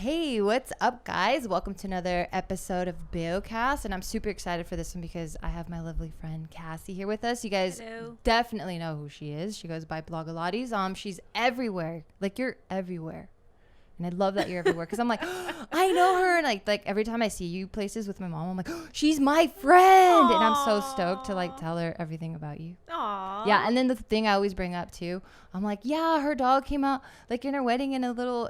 Hey, what's up, guys? Welcome to another episode of BeawCast, and I'm super excited for this one because I have my lovely friend Cassey here with us. You guys definitely know who she is. She goes by Blogilates. She's everywhere. Like, you're everywhere. And I love that you're everywhere because I'm like, I know her. And like every time I see you places with my mom, I'm like, she's my friend. Aww. And I'm so stoked to like tell her everything about you. Aww. Yeah. And then the thing I always bring up too, I'm like, yeah, her dog came out like in her wedding in a little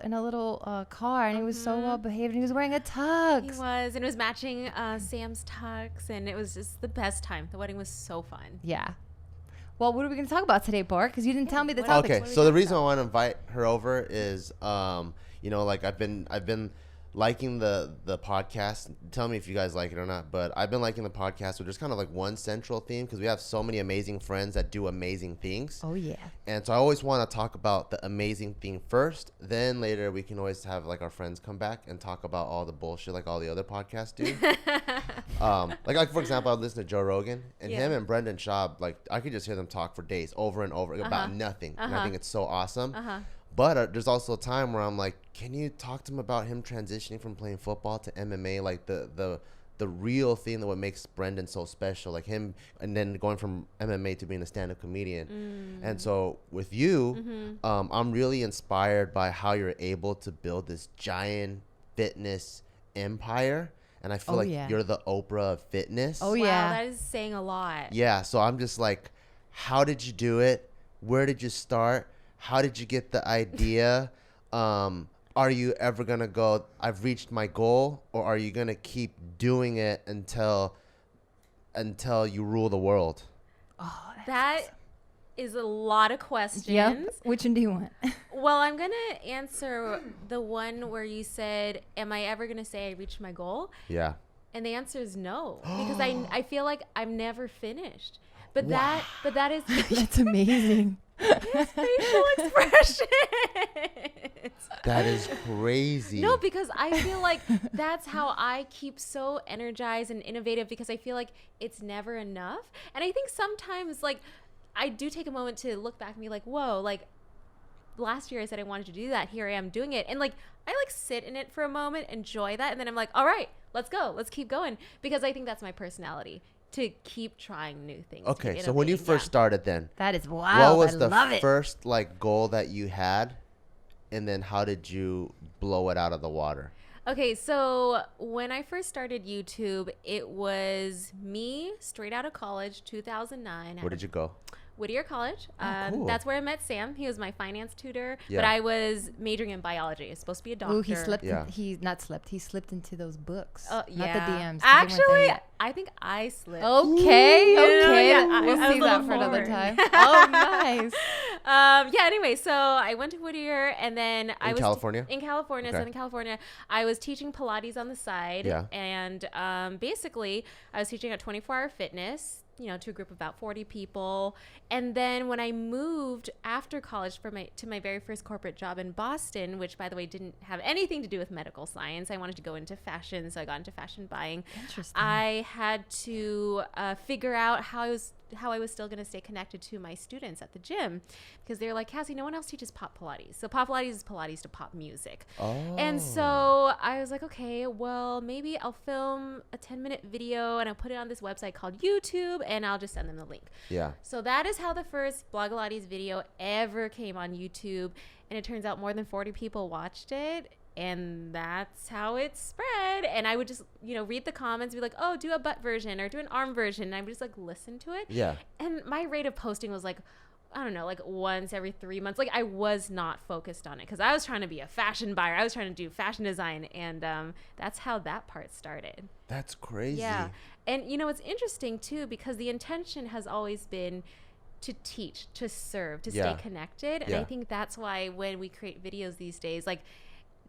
car, and he was so well behaved, and he was wearing a tux. He was, and it was matching Sam's tux, and it was just the best time. The wedding was so fun. Yeah. Well, what are we going to talk about today, Bart? Because you didn't tell me the topic. Okay, so the reason I want to invite her over is, you know, like I've been liking the podcast. Tell me if you guys like it or not, but I've been liking the podcast with just kind of like one central theme because we have so many amazing friends that do amazing things. Oh, yeah. And so I always want to talk about the amazing thing first. Then later we can always have like our friends come back and talk about all the bullshit like all the other podcasts do. like for example, I listen to Joe Rogan and him and Brendan Schaub. Like I could just hear them talk for days over and over about nothing. And I think it's so awesome. But there's also a time where I'm like, can you talk to him about him transitioning from playing football to MMA, like the real thing that what makes Brendan so special, like him, and then going from MMA to being a stand-up comedian. And so with you, I'm really inspired by how you're able to build this giant fitness empire. And I feel you're the Oprah of fitness. Oh, yeah. Wow, that is saying a lot. Yeah, so I'm just like, how did you do it? Where did you start? How did you get the idea? Are you ever going to go, I've reached my goal? Or are you going to keep doing it until you rule the world? Oh, that is a lot of questions. Yep. Which one do you want? Well, I'm going to answer the one where you said, am I ever going to say I reached my goal? Yeah. And the answer is no. Because I feel like I'm never finished. But that is... That's amazing. His facial expressions. That is crazy. No, because I feel like that's how I keep so energized and innovative, because I feel like it's never enough. And I think sometimes like I do take a moment to look back and be like, whoa, like last year I said I wanted to do that. Here I am doing it. And like I like sit in it for a moment, enjoy that. And then I'm like, all right, let's go. Let's keep going. Because I think that's my personality, to keep trying new things. Okay, so when you first started then. That is wild. What was the first like goal that you had? And then how did you blow it out of the water? Okay, so when I first started YouTube, it was me straight out of college, 2009. Where did you go? Whittier College. Cool. That's where I met Sam. He was my finance tutor, Yeah. but I was majoring in biology. I was supposed to be a doctor. Ooh, he slipped. Yeah. He slipped into those books. Yeah. Not the DMs. Actually, I think I slipped. Okay. Yeah, we'll I see was that for another forward. time. Oh, nice. Yeah, anyway, so I went to Whittier, and then I was California? In California, Okay. Southern California. I was teaching Pilates on the side. Yeah. And basically I was teaching at 24-hour fitness, you know, to a group of about 40 people. And then when I moved after college to my very first corporate job in Boston, which by the way didn't have anything to do with medical science, I wanted to go into fashion, so I got into fashion buying. Interesting. I had to figure out how I was still going to stay connected to my students at the gym, because they're like, Cassey, no one else teaches pop Pilates. So pop Pilates is Pilates to pop music. Oh. And so I was like, okay, well, maybe I'll film a 10-minute video and I'll put it on this website called YouTube, and I'll just send them the link. Yeah. So that is how the first Blogilates video ever came on YouTube. And it turns out more than 40 people watched it. And that's how it spread. And I would just, you know, read the comments and be like, oh, do a butt version or do an arm version. And I would just like listen to it. Yeah. And my rate of posting was like, I don't know, like once every 3 months. Like I was not focused on it because I was trying to be a fashion buyer. I was trying to do fashion design. And that's how that part started. That's crazy. Yeah. And, you know, it's interesting too, because the intention has always been to teach, to serve, to stay connected. And I think that's why when we create videos these days, like,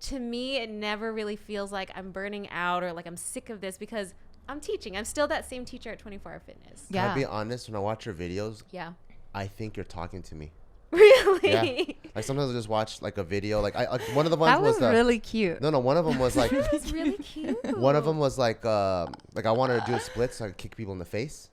to me, it never really feels like I'm burning out or like I'm sick of this, because I'm teaching. I'm still that same teacher at 24-hour fitness. Yeah. Can I be honest? When I watch your videos, Yeah. I think you're talking to me. Really? Yeah. Like sometimes I just watch like a video. Like one of the ones That was really cute. No, one of them was like. It was really cute. One of them was like I wanted to do a split so I could kick people in the face.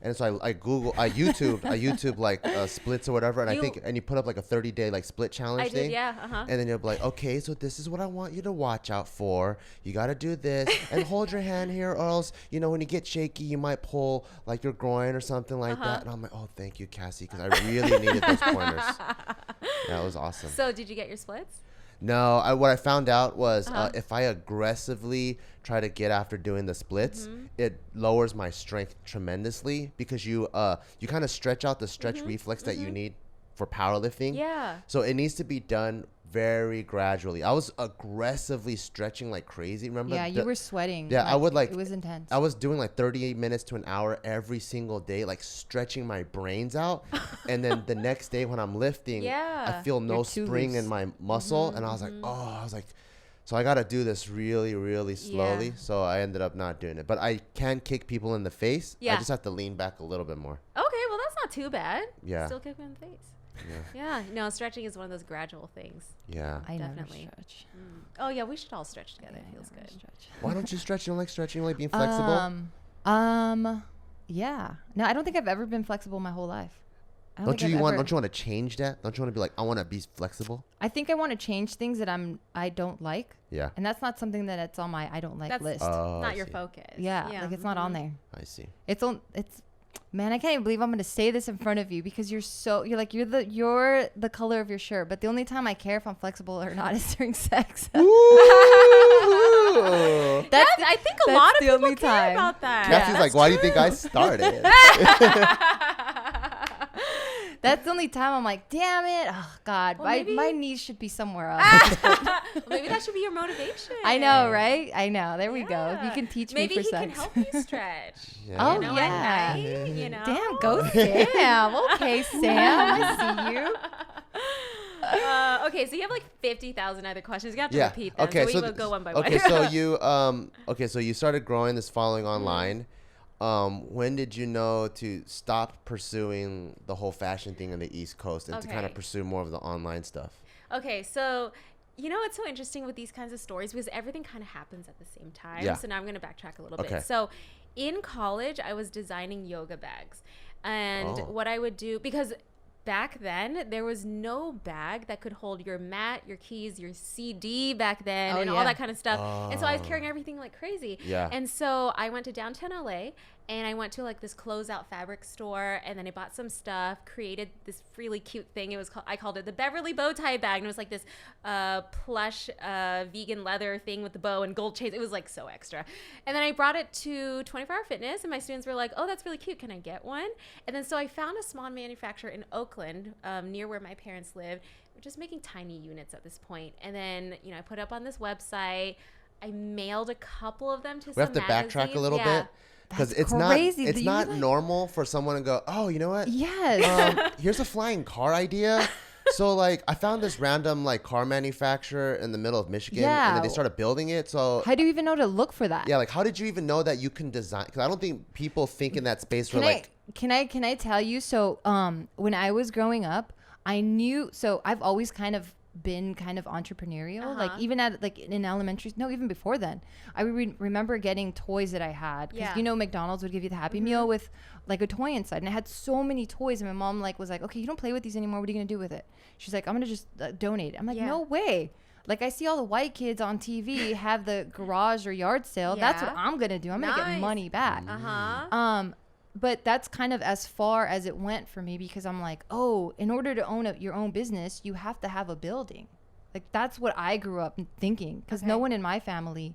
And so I YouTube like splits or whatever, and you put up like a 30-day like split challenge thing. And then you'll be like, okay, so this is what I want you to watch out for. You got to do this and hold your hand here, or else when you get shaky, you might pull like your groin or something like that. And I'm like, oh, thank you, Cassey, because I really needed those pointers. Yeah, it was awesome. So did you get your splits? No, what I found out was if I aggressively try to get after doing the splits, it lowers my strength tremendously because you kind of stretch out the stretch reflex that you need for powerlifting. Yeah. So it needs to be done very gradually. I was aggressively stretching like crazy. Remember? Yeah, you were sweating. Yeah, I would it was intense. I was doing like 38 minutes to an hour every single day, like stretching my brains out. And then the next day when I'm lifting, I feel no spring in my muscle. And I was like, so I got to do this really, really slowly. Yeah. So I ended up not doing it. But I can kick people in the face. Yeah. I just have to lean back a little bit more. Okay, well, that's not too bad. Yeah. Still kick them in the face. Yeah. No, stretching is one of those gradual things. Yeah. I definitely never stretch. Oh yeah, we should all stretch together. It feels good. Stretch. Why don't you stretch? You don't like stretching? You like being flexible? Yeah. No, I don't think I've ever been flexible my whole life. Don't you want to change that? Don't you want to be like, I want to be flexible? I think I want to change things that I don't like. Yeah. And that's not something that's on my I don't like list. Not your focus. Yeah. Like it's not on there. I see. Man, I can't even believe I'm going to say this in front of you because you're the color of your shirt. But the only time I care if I'm flexible or not is during sex. I think a lot of people care about that. Cassey's like, why do you think I started? That's the only time I'm like, damn it. Oh, God. Well, my knees should be somewhere else. Maybe that should be your motivation. I know, right? I know. There we go. You can teach me for sex. Maybe he can help you stretch. Oh, yeah. At night, Damn, go Sam. Okay, Sam. I see you. Okay, so you have like 50,000 other questions. You have to repeat them. Okay, so we will go one by one. Okay, so you started growing this following online. When did you know to stop pursuing the whole fashion thing on the East Coast and to kind of pursue more of the online stuff? Okay, so it's so interesting with these kinds of stories because everything kind of happens at the same time. Yeah. So now I'm going to backtrack a little bit. So in college, I was designing yoga bags. And what I would do, because back then, there was no bag that could hold your mat, your keys, your CD back then, and all that kind of stuff. And so I was carrying everything like crazy. Yeah. And so I went to downtown LA, and I went to like this closeout fabric store, and then I bought some stuff, created this really cute thing. I called it the Beverly bow tie bag, and it was like this plush vegan leather thing with the bow and gold chains. It was like so extra. And then I brought it to 24 Hour Fitness, and my students were like, oh, that's really cute. Can I get one? And then so I found a small manufacturer in Oakland, near where my parents live. We're just making tiny units at this point. And then, I put up on this website. I mailed a couple of them to some magazines. We have to backtrack a little bit. Because it's not normal for someone to go, oh, you know what? Yes. Here's a flying car idea. So, like, I found this random, like, car manufacturer in the middle of Michigan. Yeah. And then they started building it. So how do you even know to look for that? Yeah, like, how did you even know that you can design? Because I don't think people think in that space where, like... Can I tell you? So, when I was growing up, I knew... So, I've always kind of been kind of entrepreneurial, like even in elementary, no, even before then. I remember getting toys that I had because McDonald's would give you the Happy Meal with like a toy inside, and I had so many toys, and my mom was like, okay, you don't play with these anymore, what are you gonna do with it? She's like, I'm gonna just donate. I'm like, no way. Like, I see all the white kids on TV have the garage or yard sale. That's what I'm gonna do. I'm gonna get money back. But that's kind of as far as it went for me, because I'm like, oh, in order to own your own business, you have to have a building. Like, that's what I grew up thinking, because no one in my family,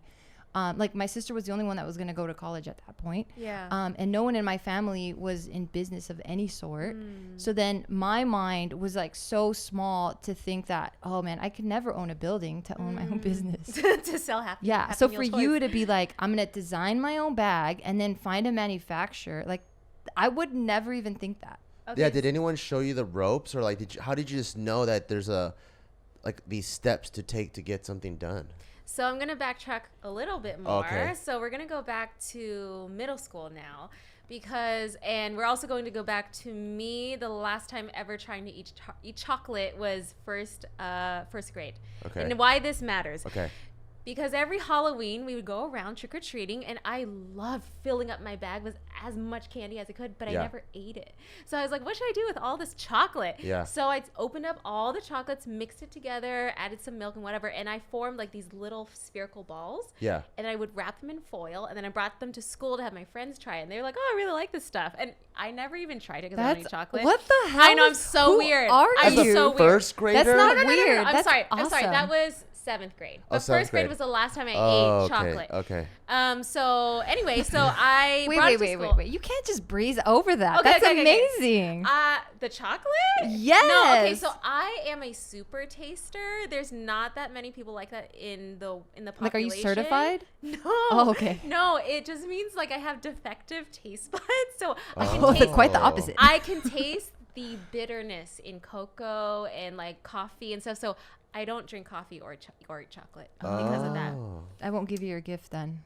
like my sister was the only one that was going to go to college at that point. Yeah. And no one in my family was in business of any sort. So then my mind was like so small to think that, oh man, I could never own a building to own my own business. To sell happy so for toys. you to be like, I'm going to design my own bag and then find a manufacturer, like, I would never even think that. Okay. Yeah. Did anyone show you the ropes, or like, how did you just know that there's these steps to take to get something done? So I'm going to backtrack a little bit more. Okay. So we're going to go back to middle school now, and we're also going to go back to me. The last time ever trying to eat chocolate was first grade. Okay. And why this matters. Okay. because every Halloween we would go around trick-or-treating, and I loved filling up my bag with as much candy as I could, but I never ate it. So I was like, what should I do with all this chocolate? Yeah. So I opened up all the chocolates, mixed it together, added some milk and whatever, and I formed like these little spherical balls. Yeah. And I would wrap them in foil, and then I brought them to school to have my friends try it. And they were like, oh, I really like this stuff. And I never even tried it because I don't eat chocolate. What the hell? I know, I'm so weird. I'm so weird. First grader? That's not No. weird. I'm That's sorry. awesome. I'm sorry. That was 7th grade. But seventh first grade grade was the last time I ate chocolate. Okay. So anyway, so I brought it to school. Wait. You can't just breeze over that. Okay, That's okay. amazing. The chocolate? Yes. No, okay, so I am a super taster. There's not that many people like that in the population. Like, are you certified? No. Oh, okay. No, it just means like I have defective taste buds. So I can Oh, taste quite the opposite. I can taste the bitterness in cocoa and like coffee and stuff. So I don't drink coffee or eat chocolate because of that. I won't give you your gift then.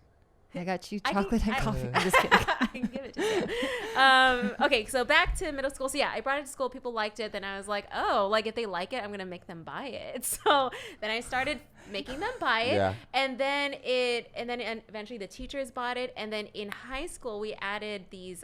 I got you I can- chocolate and I- coffee. I'm just kidding. I can give it to you. Okay, so back to middle school. So yeah, I brought it to school. People liked it. Then I was like, oh, like if they like it, I'm gonna make them buy it. So then I started making them buy it, Yeah. and then eventually the teachers bought it. And then in high school, we added these.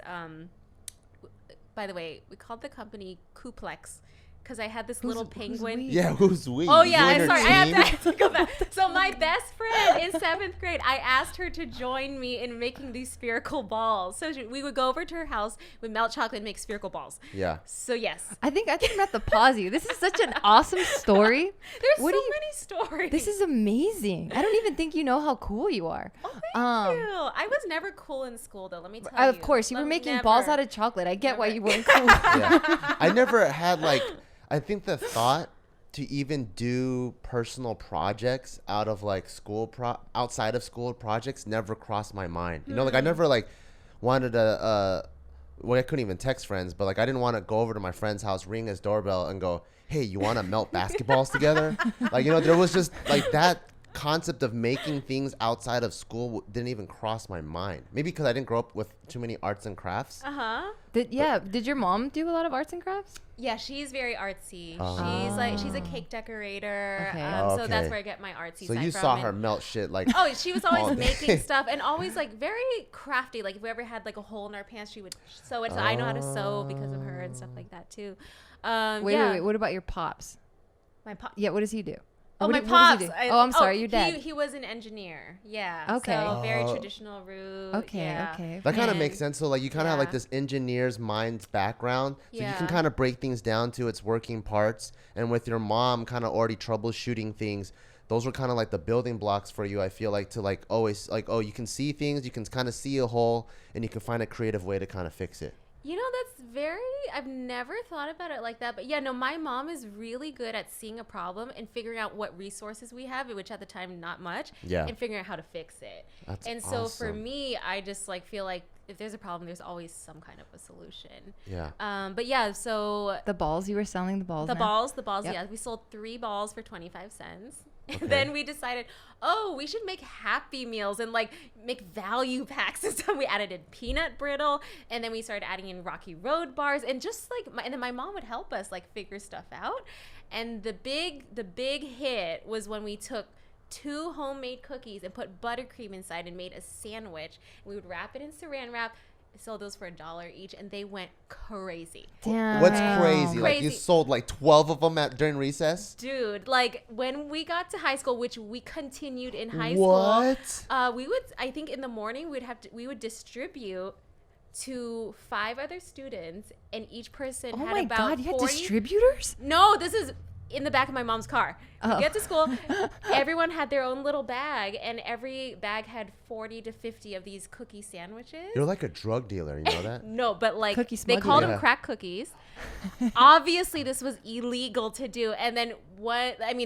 By the way, we called the company Couplex. Because I had this little penguin. Yeah, who's we? Oh yeah, You and I'm your sorry. I team? have to go back. So my best friend in 7th grade, I asked her to join me in making these spherical balls. So we would go over to her house, we'd melt chocolate, and make spherical balls. Yeah. So yes, I think I'm gonna have to pause you. This is such an awesome story. there's What so do you- many stories. This is amazing. I don't even think you know how cool you are. Oh, thank you. I was never cool in school though. Let me tell you. Of course, you were Like, making balls never. out of chocolate. I get why Never. you weren't cool. Yeah. I never had like, I think the thought to even do personal projects out of like outside of school projects never crossed my mind. You know, like I never like wanted to, well, I couldn't even text friends, but like I didn't want to go over to my friend's house, ring his doorbell and go, hey, you want to melt basketballs together? Like, you know, there was just like that concept of making things outside of school didn't even cross my mind. Maybe because I didn't grow up with too many arts and crafts. Did your mom do a lot of arts and crafts? Yeah, she's very artsy. Oh. She's a cake decorator. Okay. So that's Okay. where I get my artsy So side you from. saw And- her melt shit like. Oh, she was all always day. making stuff and always like very crafty. Like if we ever had like a hole in our pants, she would sew it. So I know how to sew because of her and stuff like that too. Wait. What about your pops? My pop. Yeah, what does he do? Oh, What my did- what does pops. he do? I'm sorry, your dad. He was an engineer. Yeah. Okay. So very Oh. traditional route. Okay, yeah. okay. That kind of And- makes sense. So like you kind of have like Yeah. this engineer's mind's background, so you Yeah. can kind of break things down to its working parts. And with your mom kind of already troubleshooting things, those were kind of like the building blocks for you. I feel like to like always like, oh, you can see things, you can kind of see a hole, and you can find a creative way to kind of fix it. You know, that's I've never thought about it like that. But yeah, no, my mom is really good at seeing a problem and figuring out what resources we have, which at the time, not much. Yeah. And figuring out how to fix it. That's and so for awesome. me, me, I just like feel like if there's a problem, there's always some kind of a solution. Yeah. But yeah, so The balls, you were selling the balls. the now? balls, Yep. yeah. We sold 3 balls for 25 cents. Okay. And then we decided, oh, we should make Happy Meals and like make value packs and stuff. We added in peanut brittle, and then we started adding in Rocky Road bars, and just like, and then my mom would help us like figure stuff out. And the big hit was when we took 2 homemade cookies and put buttercream inside and made a sandwich. We would wrap it in saran wrap. Sold those for $1 each, and they went crazy. Damn. What's crazy? Like you Crazy. sold like 12 of them during recess? Dude, like when we got to high school, which we continued in high What? school, we would, I think in the morning we would distribute to 5 other students, and each person Oh had my about God, you had 40 distributors? No, this is in the back of my mom's car. Oh. We get to school, everyone had their own little bag, and every bag had 40 to 50 of these cookie sandwiches. You're like a drug dealer, you know that? No, but like Cookie they called smuggler. them crack cookies. Obviously, this was illegal to do. And then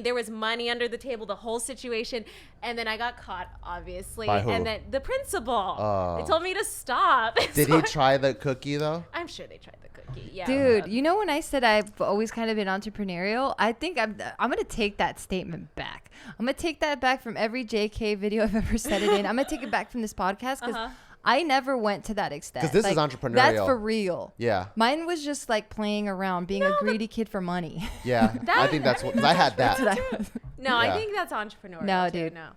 there was money under the table, the whole situation. And then I got caught, obviously. By who? And then the principal. Oh. They told me to stop. Did So he try the cookie though? I'm sure they tried the cookie. Yeah. Dude, you know when I said I've always kind of been entrepreneurial, I think I'm gonna take that statement back. I'm gonna take that back from every JK video I've ever said it in. I'm gonna take it back from this podcast because I never went to that extent. 'Cause this is That's entrepreneurial. for real. Yeah. Mine was just like playing around, being a greedy kid for money. Yeah. I think that's what, 'cause I had that. That's what I was. No, Yeah. I think that's entrepreneurial. No, too. dude. No.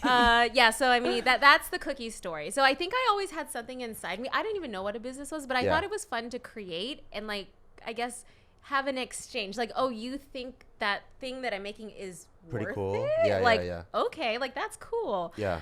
Yeah, so I mean that's the cookie story. So I think I always had something inside me. I didn't even know what a business was, but I thought it was fun to create and like I guess have an exchange. Like, oh, you think that thing that I'm making is pretty worth cool. it? Yeah, like, yeah. Okay, like that's cool. Yeah.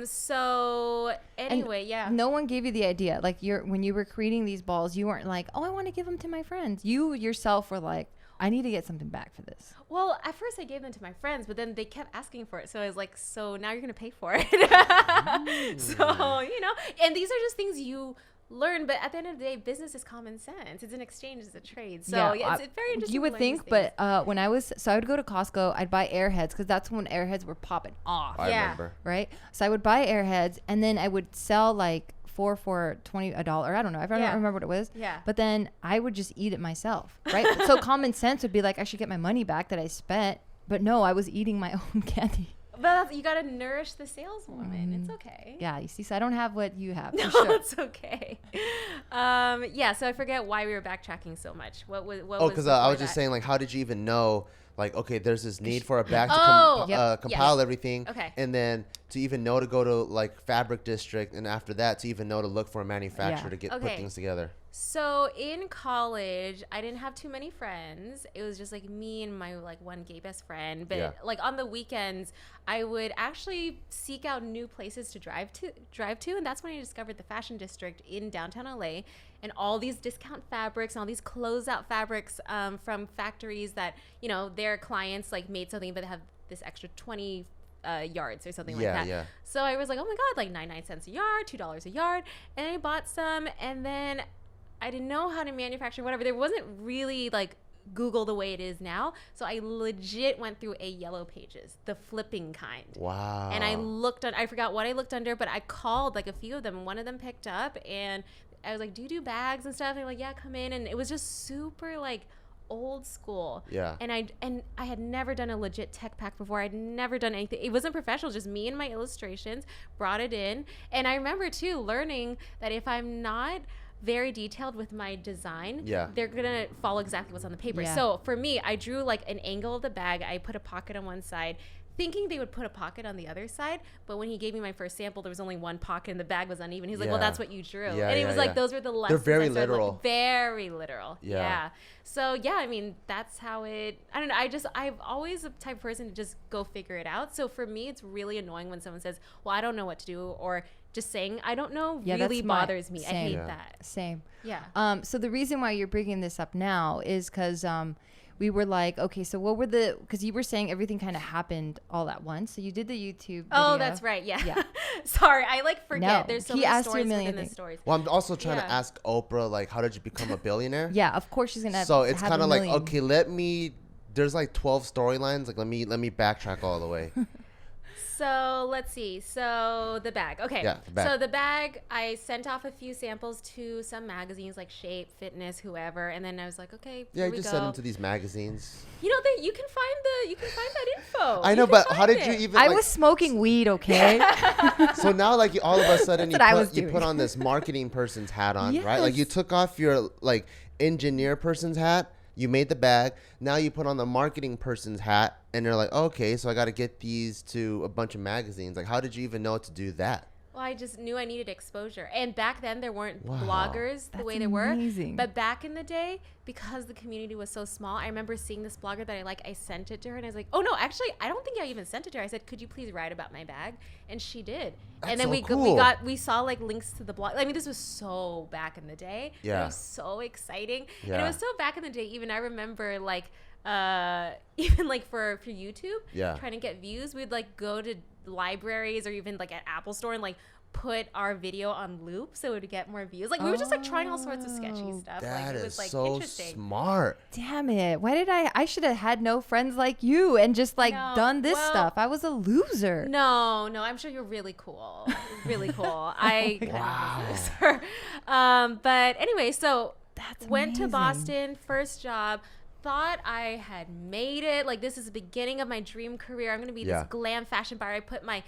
So anyway, yeah. No one gave you the idea. Like when you were creating these balls, you weren't like, oh, I want to give them to my friends. You yourself were like, I need to get something back for this. Well, at first I gave them to my friends, but then they kept asking for it. So I was like, so now you're going to pay for it. So, you know, and these are just things you learn. But at the end of the day, business is common sense. It's an exchange. It's a trade. So it's very interesting. You would think, but when I would go to Costco, I'd buy Airheads because that's when Airheads were popping off. I remember. Right? So I would buy Airheads and then I would sell like for $20. I don't know. I don't remember what it was. Yeah. But then I would just eat it myself. Right? So common sense would be like, I should get my money back that I spent. But no, I was eating my own candy. But you got to nourish the saleswoman. It's okay. Yeah, you see, so I don't have what you have. No, For sure. it's okay. Yeah, so I forget why we were backtracking so much. What was because I was just saying, like, how did you even know, like, okay, there's this need for a bag to compile everything. Okay. And then to even know to go to, like, Fabric District, and after that to even know to look for a manufacturer to put things together. So in college, I didn't have too many friends. It was just like me and my like one gay best friend. But like on the weekends, I would actually seek out new places to drive to, and that's when I discovered the Fashion District in downtown LA, and all these discount fabrics and all these closeout fabrics from factories that their clients like made something, but they have this extra 20 yards or something like that. Yeah. So I was like, oh my god, like 99 cents a yard, $2 a yard, and I bought some, and then I didn't know how to manufacture whatever. There wasn't really like Google the way it is now. So I legit went through a Yellow Pages, the flipping kind. Wow. And I forgot what I looked under, but I called like a few of them, and one of them picked up, and I was like, do you do bags and stuff? And they're like, yeah, come in. And it was just super like old school. Yeah. And I had never done a legit tech pack before. I'd never done anything. It wasn't professional, just me and my illustrations, brought it in. And I remember too learning that if I'm not very detailed with my design, they're gonna follow exactly what's on the paper. So for me, I drew like an angle of the bag. I put a pocket on one side, thinking they would put a pocket on the other side, but when he gave me my first sample, there was only one pocket and the bag was uneven. He's like, well, that's what you drew. And he was like, those were the lessons. They're very literal. Like, very literal. Yeah. So yeah, I mean, that's how I don't know. I've always the type of person to just go figure it out. So for me, it's really annoying when someone says, well, I don't know what to do, or just saying I don't know really bothers me. I hate that. Same. Yeah. So the reason why you're bringing this up now is because we were like, okay, so what were because you were saying everything kind of happened all at once. So you did the YouTube video. Oh, that's right. Yeah. Sorry, I like forget. No, There's so many stories within the stories. Well, I'm also trying to ask Oprah, like, how did you become a billionaire? Yeah, of course she's gonna. So it's kind of like, okay, there's like 12 storylines. Like, let me backtrack all the way. So let's see. So the bag. Okay. Yeah, the bag. So the bag, I sent off a few samples to some magazines like Shape, Fitness, whoever, and then I was like, okay, yeah, just send them to these magazines. You know, you can find that info. I know, but how did you even? I was smoking weed, okay. So now, like, all of a sudden, you put on this marketing person's hat on, right? Like, you took off your like engineer person's hat. You made the bag. Now you put on the marketing person's hat, and they're like, okay, so I got to get these to a bunch of magazines. Like, how did you even know to do that? Well, I just knew I needed exposure. And back then, there weren't bloggers the way they were. But back in the day, because the community was so small, I remember seeing this blogger that I like. I sent it to her, and I was like, oh, no, actually, I don't think I even sent it to her. I said, could you please write about my bag? And she did. That's and then so we saw like links to the blog. I mean, this was so back in the day. Yeah. It was so exciting. Yeah. And it was so back in the day, even I remember like, even like for YouTube, trying to get views, we'd like go to libraries or even like at Apple Store and like put our video on loop so it would get more views. Like we were just like trying all sorts of sketchy stuff. That like it was like so interesting. Smart. Damn it. Why did I should have had no friends like you and just like done this stuff. I was a loser. No, I'm sure you're really cool. Really cool. I kind of was a loser. But anyway, so went to Boston, first job. Thought I had made it. Like, this is the beginning of my dream career. I'm going to be this glam fashion buyer. I put my,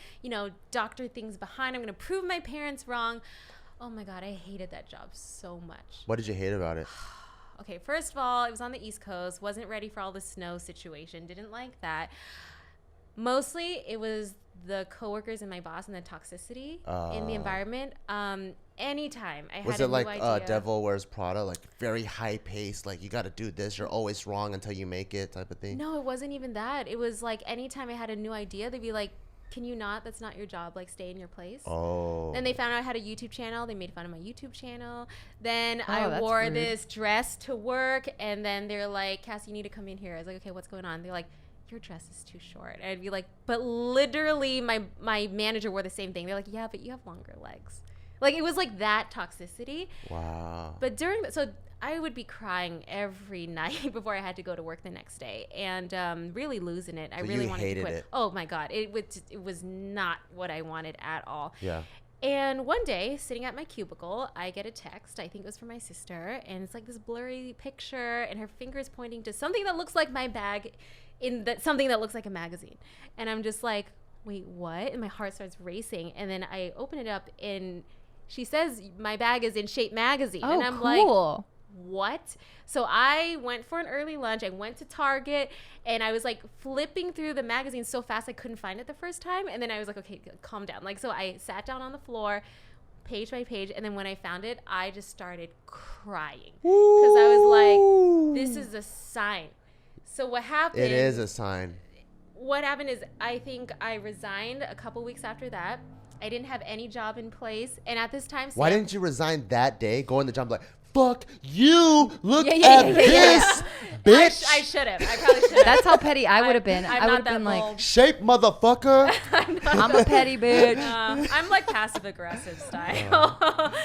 doctor things behind. I'm going to prove my parents wrong. Oh my God, I hated that job so much. What did you hate about it? Okay, first of all, it was on the East Coast. Wasn't ready for all the snow situation. Didn't like that. Mostly, it was the coworkers and my boss and the toxicity in the environment. Anytime I was had it a like new idea. Devil Wears Prada, like very high paced, like you got to do this, you're always wrong until you make it type of thing? No, it wasn't even that. It was like anytime I had a new idea, they'd be like, can you not? That's not your job. Like, stay in your place. Oh. Then they found out I had a YouTube channel. They made fun of my YouTube channel. Then Oh, I that's wore rude. this dress to work. And then they're like, Cassey, you need to come in here. I was like, okay, what's going on? They're like, your dress is too short. And I'd be like, but literally my manager wore the same thing. They're like, yeah, but you have longer legs. Like, it was like that toxicity. Wow. But so I would be crying every night before I had to go to work the next day, and really losing it. I really wanted to quit. It. Oh my God, it was not what I wanted at all. Yeah. And one day, sitting at my cubicle, I get a text. I think it was from my sister, and it's like this blurry picture, and her finger is pointing to something that looks like my bag, something that looks like a magazine, and I'm just like, wait, what? And my heart starts racing, and then I open it up, and she says my bag is in Shape magazine, Oh, and I'm cool. like, what? So I went for an early lunch. I went to Target, and I was like flipping through the magazine so fast I couldn't find it the first time. And then I was like, okay, calm down. Like, so I sat down on the floor, page by page, and then when I found it, I just started crying because I was like, this is a sign. So what happened? It is a sign. What happened is, I think I resigned a couple weeks after that. I didn't have any job in place, and at this time, Why didn't you resign that day? Go in the job like, fuck you! Look at Yeah. this, bitch! I should have. I probably should have. That's how petty I would have been. I'm I not would have that been like, bold. Shape, motherfucker! I'm a petty bitch. I'm like passive aggressive style.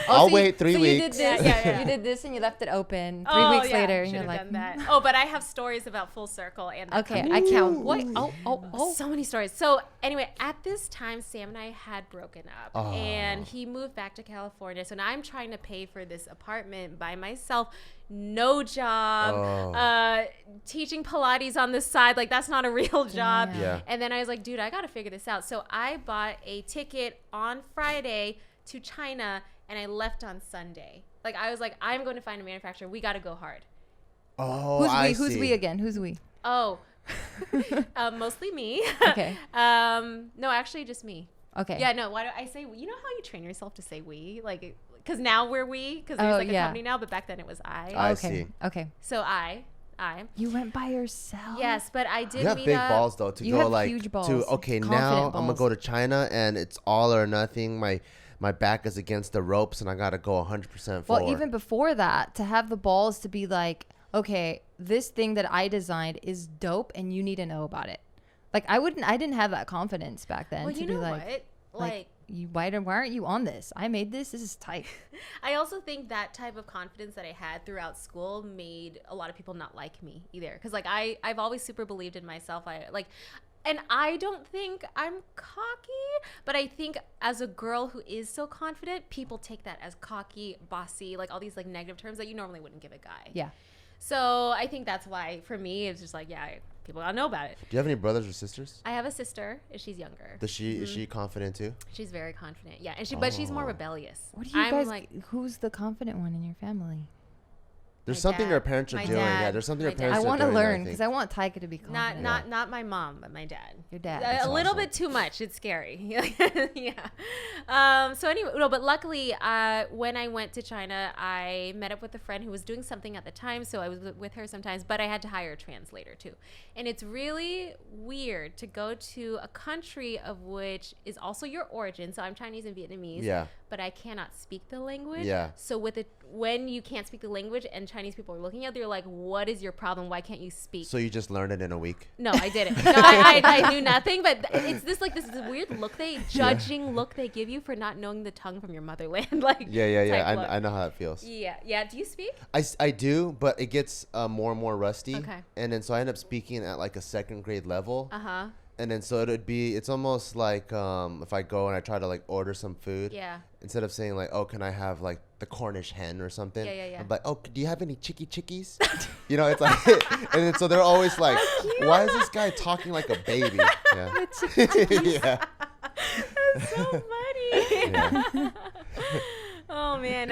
I'll wait 3 so weeks. You did this, Yeah. you did this, and you left it open. 3 weeks later, and should you're have like, done that. Oh, but I have stories about Full Circle and the okay, company. I count. What? Oh. So many stories. So anyway, at this time, Sam and I had broken up, and he moved back to California. So now I'm trying to pay for this apartment by myself, no job, teaching Pilates on the side. Like, that's not a real job. Yeah. And then I was like, dude, I got to figure this out. So I bought a ticket on Friday to China, and I left on Sunday. Like, I was like, I'm going to find a manufacturer. We got to go hard. Oh, Who's we again? Who's we? Oh, mostly me. Okay. No, actually just me. Okay. Yeah, no, why do I say, you know how you train yourself to say we? Like, because now we're we, because there's like a company now, but back then it was I. I Okay. see. Okay. So I. You went by yourself? Yes, but I did You have meet big up. balls though to You go have like huge balls. to okay Confident now I'm gonna balls. go to China and it's all or nothing. My back is against the ropes and I gotta go 100% forward. Well, even before that, to have the balls to be like, okay, this thing that I designed is dope, and you need to know about it. Like, I didn't have that confidence back then. Well, to you be know like, what? Like why aren't you on this? I made this. This is tight. I also think that type of confidence that I had throughout school made a lot of people not like me either. Because like I've always super believed in myself. And I don't think I'm cocky, but I think as a girl who is so confident, people take that as cocky, bossy, like all these like negative terms that you normally wouldn't give a guy. Yeah. So I think that's why for me it's just like, people gotta know about it. Do you have any brothers or sisters? I have a sister, and she's younger. Is she confident too? She's very confident, yeah, and but she's more rebellious. What do you guys like? Who's the confident one in your family? There's My something dad. your parents are My doing. dad. Yeah, there's something your My parents I are want doing. to learn I because think. I want Taika to be confident. Not my mom, but my dad. Your dad. A That's little awesome. bit too much. It's scary. Yeah. So anyway, no, but luckily, when I went to China, I met up with a friend who was doing something at the time, so I was with her sometimes. But I had to hire a translator too, and it's really weird to go to a country of which is also your origin. So I'm Chinese and Vietnamese. Yeah. But I cannot speak the language. Yeah. So when you can't speak the language and Chinese people are looking at you, they're like, "What is your problem? Why can't you speak?" So you just learned it in a week. No, I didn't. No, I knew nothing. But it's this weird look judging look they give you for not knowing the tongue from your motherland. Like Yeah. I know how that feels. Yeah. Do you speak? I do, but it gets more and more rusty. Okay. And then so I end up speaking at like a 2nd grade level. Uh-huh. And then so it's almost like if I go and I try to like order some food. Yeah. Instead of saying like, oh, can I have like the Cornish hen or something? Yeah. I'm like, oh, do you have any chickies? You know, it's like, and then so they're always like, why is this guy talking like a baby? Yeah. Yeah. That's so funny. Yeah. Oh man.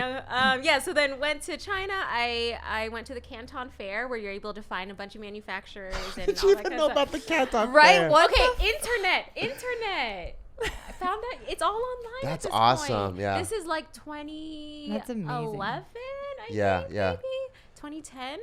Yeah. So then went to China. I went to the Canton Fair where you're able to find a bunch of manufacturers and Did all you that even kind know of stuff. about the Canton Right? Fair? What? Okay. Internet. I found that it's all online. That's at this awesome, Point. yeah. This is like 2011. That's amazing. I Yeah, think, yeah. Maybe 2010.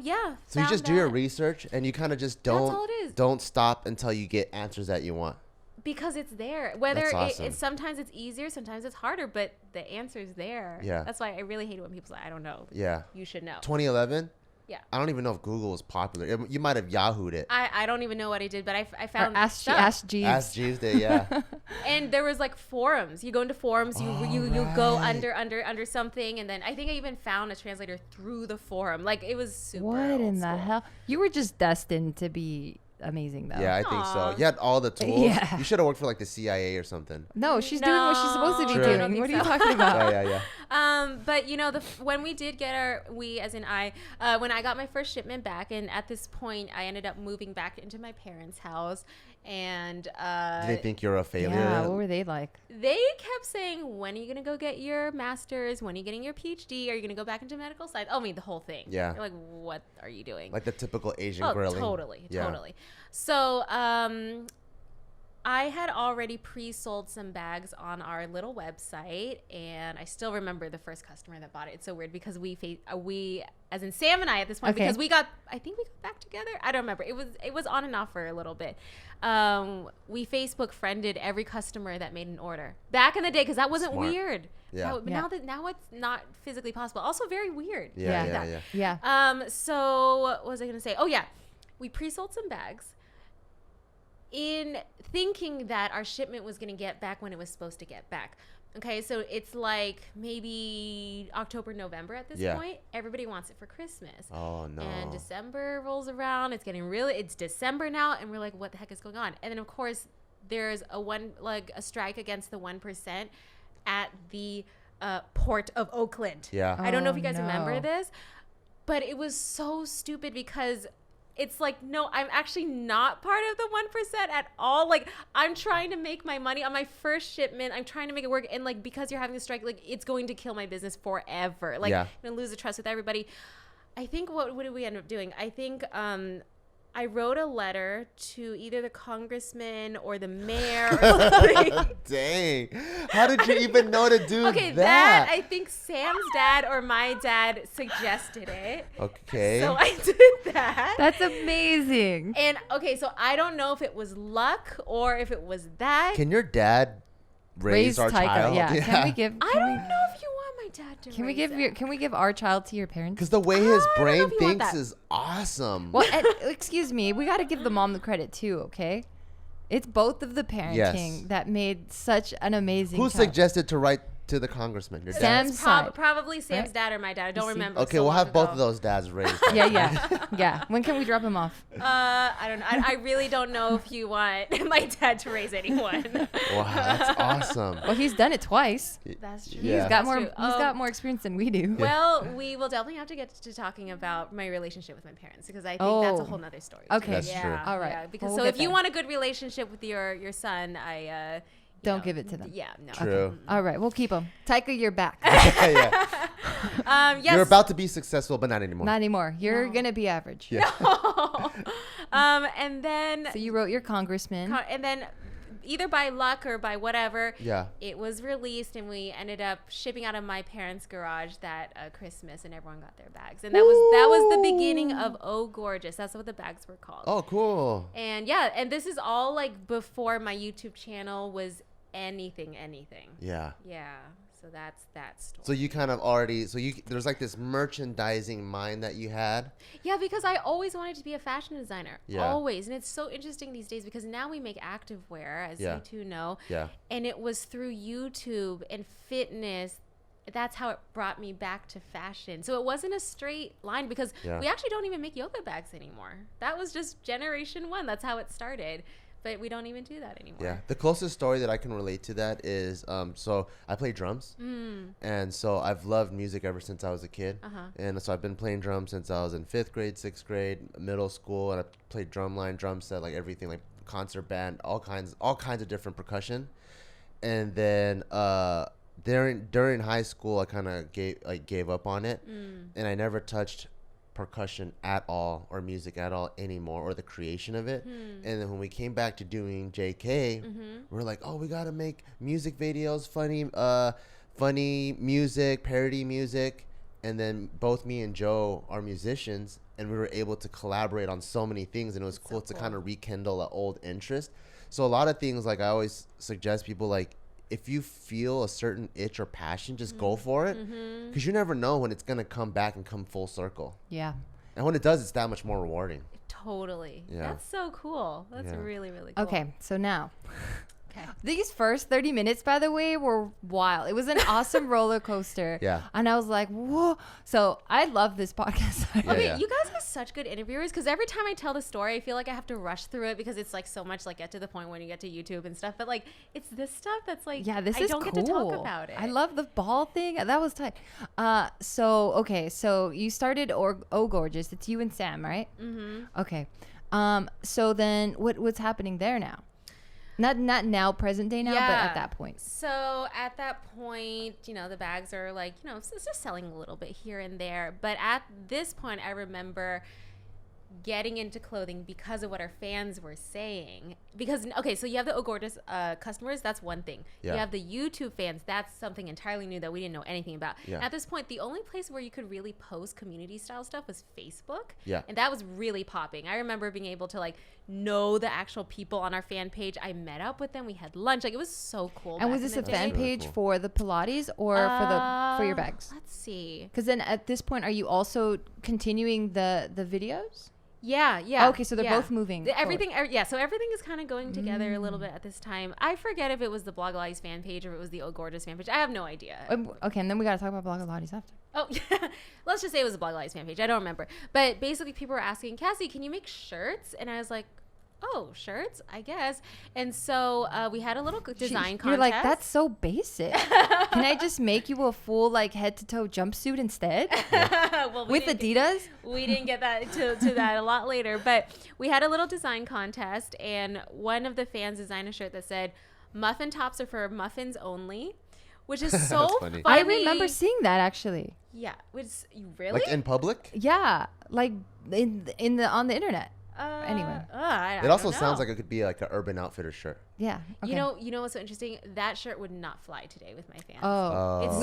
Yeah. So you just do your research and you kind of just all it is. don't stop until you get answers that you want. Because it's there. Whether That's awesome. it's sometimes it's easier, sometimes it's harder, but the answer's there. Yeah. That's why I really hate it when people say, I don't know. Yeah. You should know. 2011? Yeah. I don't even know if Google was popular. You might have Yahoo'd it. I don't even know what I did, but I Or found Ask stuff. Jeeves. Ask Jeeves did, yeah. And there was like forums. You go into forums, you go under something, and then I think I even found a translator through the forum. Like it was super What old in the school. hell? You were just destined to be amazing, though. Yeah, I think so. Aw. You had all the tools. Yeah. You should have worked for like the CIA or something. No, she's doing what she's supposed to be No, True. I don't doing. What are think you so. talking about? Yeah. But you know, when we did get we as in when I got my first shipment back, and at this point I ended up moving back into my parents' house, and Did they think you're a failure? Yeah, what were they like? they kept saying, when are you gonna go get your master's? When are you getting your PhD? Are you gonna go back into medical science? Oh, I mean the whole thing. Yeah. They're like, what are you doing? Like the typical Asian Oh, grilling. totally. Yeah. So, I had already pre-sold some bags on our little website, and I still remember the first customer that bought it. It's so weird because we as in Sam and I at this point, Okay. because I think we got back together. I don't remember. It was on and off for a little bit. We Facebook friended every customer that made an order back in the day because that wasn't Smart. weird. Yeah. Now it's not physically possible. Also very weird. Yeah. So what was I gonna say? Oh yeah, we pre-sold some bags in thinking that our shipment was gonna get back when it was supposed to get back. Okay, so it's like maybe October, November at this Yeah. point. Everybody wants it for Christmas. Oh no. And December rolls around. It's December now, and we're like, what the heck is going on? And then of course there's a strike against the 1% at the port of Oakland. Yeah. I don't know if you guys Oh, remember no. this, but it was so stupid because it's like, no, I'm actually not part of the 1% at all. Like, I'm trying to make my money on my first shipment. I'm trying to make it work. And like, because you're having a strike, like it's going to kill my business forever. Like, Yeah. I'm going to lose the trust with everybody. I think what did we end up doing? I think I wrote a letter to either the congressman or the mayor or something. Dang. How did you even know to do Okay, that? I think Sam's dad or my dad suggested it. Okay. So I did that. That's amazing. And okay, so I don't know if it was luck or if it was that. Can your dad raise our Taika. child? Yeah. Can we give? I don't know if you want my dad to. Can we raise give it. Can we give our child to your parents? Because the way his I don't know brain if you want thinks that. is awesome. Well, excuse me. We got to give the mom the credit too. Okay. It's both of the parenting Yes. that made such an amazing. Who child. suggested to write to the congressman? Your dad? Sam's It's side. probably Sam's Right? dad or my dad. I don't You see? remember. Okay, so we'll long have both ago. of those dads raised. Yeah. When can we drop him off? I don't know. I really don't know if you want my dad to raise anyone. Wow, that's awesome. Well, he's done it twice. That's true. Yeah. He's got That's more. true. He's got more experience than we do. Well, we will definitely have to get to talking about my relationship with my parents because I think that's a Oh. whole nother story. Okay. That's yeah, true. All right. Yeah, because Well, so we'll if get you there. want a good relationship with your son, Don't give it to them. Yeah, no. True. All right, we'll keep him. Taika, you're back. Yeah. Yes. You're about to be successful, but not anymore. Not anymore. You're No. gonna be average. Yeah. And then So you wrote your congressman. either by luck or by whatever, Yeah. it was released, and we ended up shipping out of my parents' garage that Christmas, and everyone got their bags, and that was the beginning of Oh Gorgeous. That's what the bags were called. Oh, cool. And yeah, and this is all like before my YouTube channel was anything. Yeah. Yeah. So that's that story. So you kind of there's like this merchandising mind that you had. Yeah, because I always wanted to be a fashion designer. Yeah. Always. And it's so interesting these days because now we make activewear, as Yeah. you two know. Yeah. And it was through YouTube and fitness. That's how it brought me back to fashion. So it wasn't a straight line because Yeah. we actually don't even make yoga bags anymore. That was just generation one. That's how it started. But we don't even do that anymore. Yeah. The closest story that I can relate to that is so I play drums. And so I've loved music ever since I was a kid. And so I've been playing drums since I was in 5th grade, 6th grade, middle school, and I played drumline, drum set, like everything, like concert band, all kinds of different percussion. And then during high school, I kind of gave up on it, and I never touched percussion at all or music at all anymore, or the creation of it. And then when we came back to doing JK, we were like, oh, we gotta make music videos, funny music, parody music. And then both me and Joe are musicians, and we were able to collaborate on so many things, and it was cool to kind of rekindle an old interest. So a lot of things, like I always suggest people, like, if you feel a certain itch or passion, just go for it, because you never know when it's going to come back and come full circle. Yeah. And when it does, it's that much more rewarding. Totally. Yeah. That's so cool. That's really, really cool. Okay, so now... These first 30 minutes, by the way, were wild. It was an awesome roller coaster. Yeah. And I was like, whoa. So I love this podcast. Okay, you guys are such good interviewers, because every time I tell the story, I feel like I have to rush through it because it's like so much like get to the point when you get to YouTube and stuff. But like, it's this stuff that's like, yeah, this I is don't cool. get to talk about it. I love the ball thing. That was tight. So you started Oh Gorgeous. It's you and Sam, right? Okay. So then what's happening there now? Not now, present day now, but at that point. So at that point, you know, the bags are like, you know, it's just selling a little bit here and there. But at this point, I remember getting into clothing because of what our fans were saying. Because, okay, so you have the Oh Gorgeous customers. That's one thing. Yeah. You have the YouTube fans. That's something entirely new that we didn't know anything about. Yeah. At this point, the only place where you could really post community style stuff was Facebook. Yeah. And that was really popping. I remember being able to like know the actual people on our fan page. I met up with them. We had lunch. Like, it was so cool. And was this a fan page for the Pilates or for your bags? Let's see. Because then at this point, are you also continuing the videos? Yeah. Oh, okay, so they're both moving. Everything, so everything is kind of going together a little bit at this time. I forget if it was the Blogilates fan page or if it was the Oh Gorgeous fan page. I have no idea. Okay, and then we got to talk about Blogilates after. Oh, yeah. Let's just say it was a Blogilates fan page. I don't remember. But basically, people were asking, Cassey, can you make shirts? And I was like, oh, shirts, I guess. And so we had a little design contest. You're like, that's so basic. Can I just make you a full like head to toe jumpsuit instead? Well, with Adidas? We didn't get that to that a lot later. But we had a little design contest, and one of the fans designed a shirt that said, muffin tops are for muffins only, which is so funny. I remember seeing that actually. Yeah. Really? Like in public? Yeah. Like on the internet. Anyway, it also sounds like it could be like an Urban Outfitters shirt. Yeah. Okay. You know what's so interesting? That shirt would not fly today with my fans.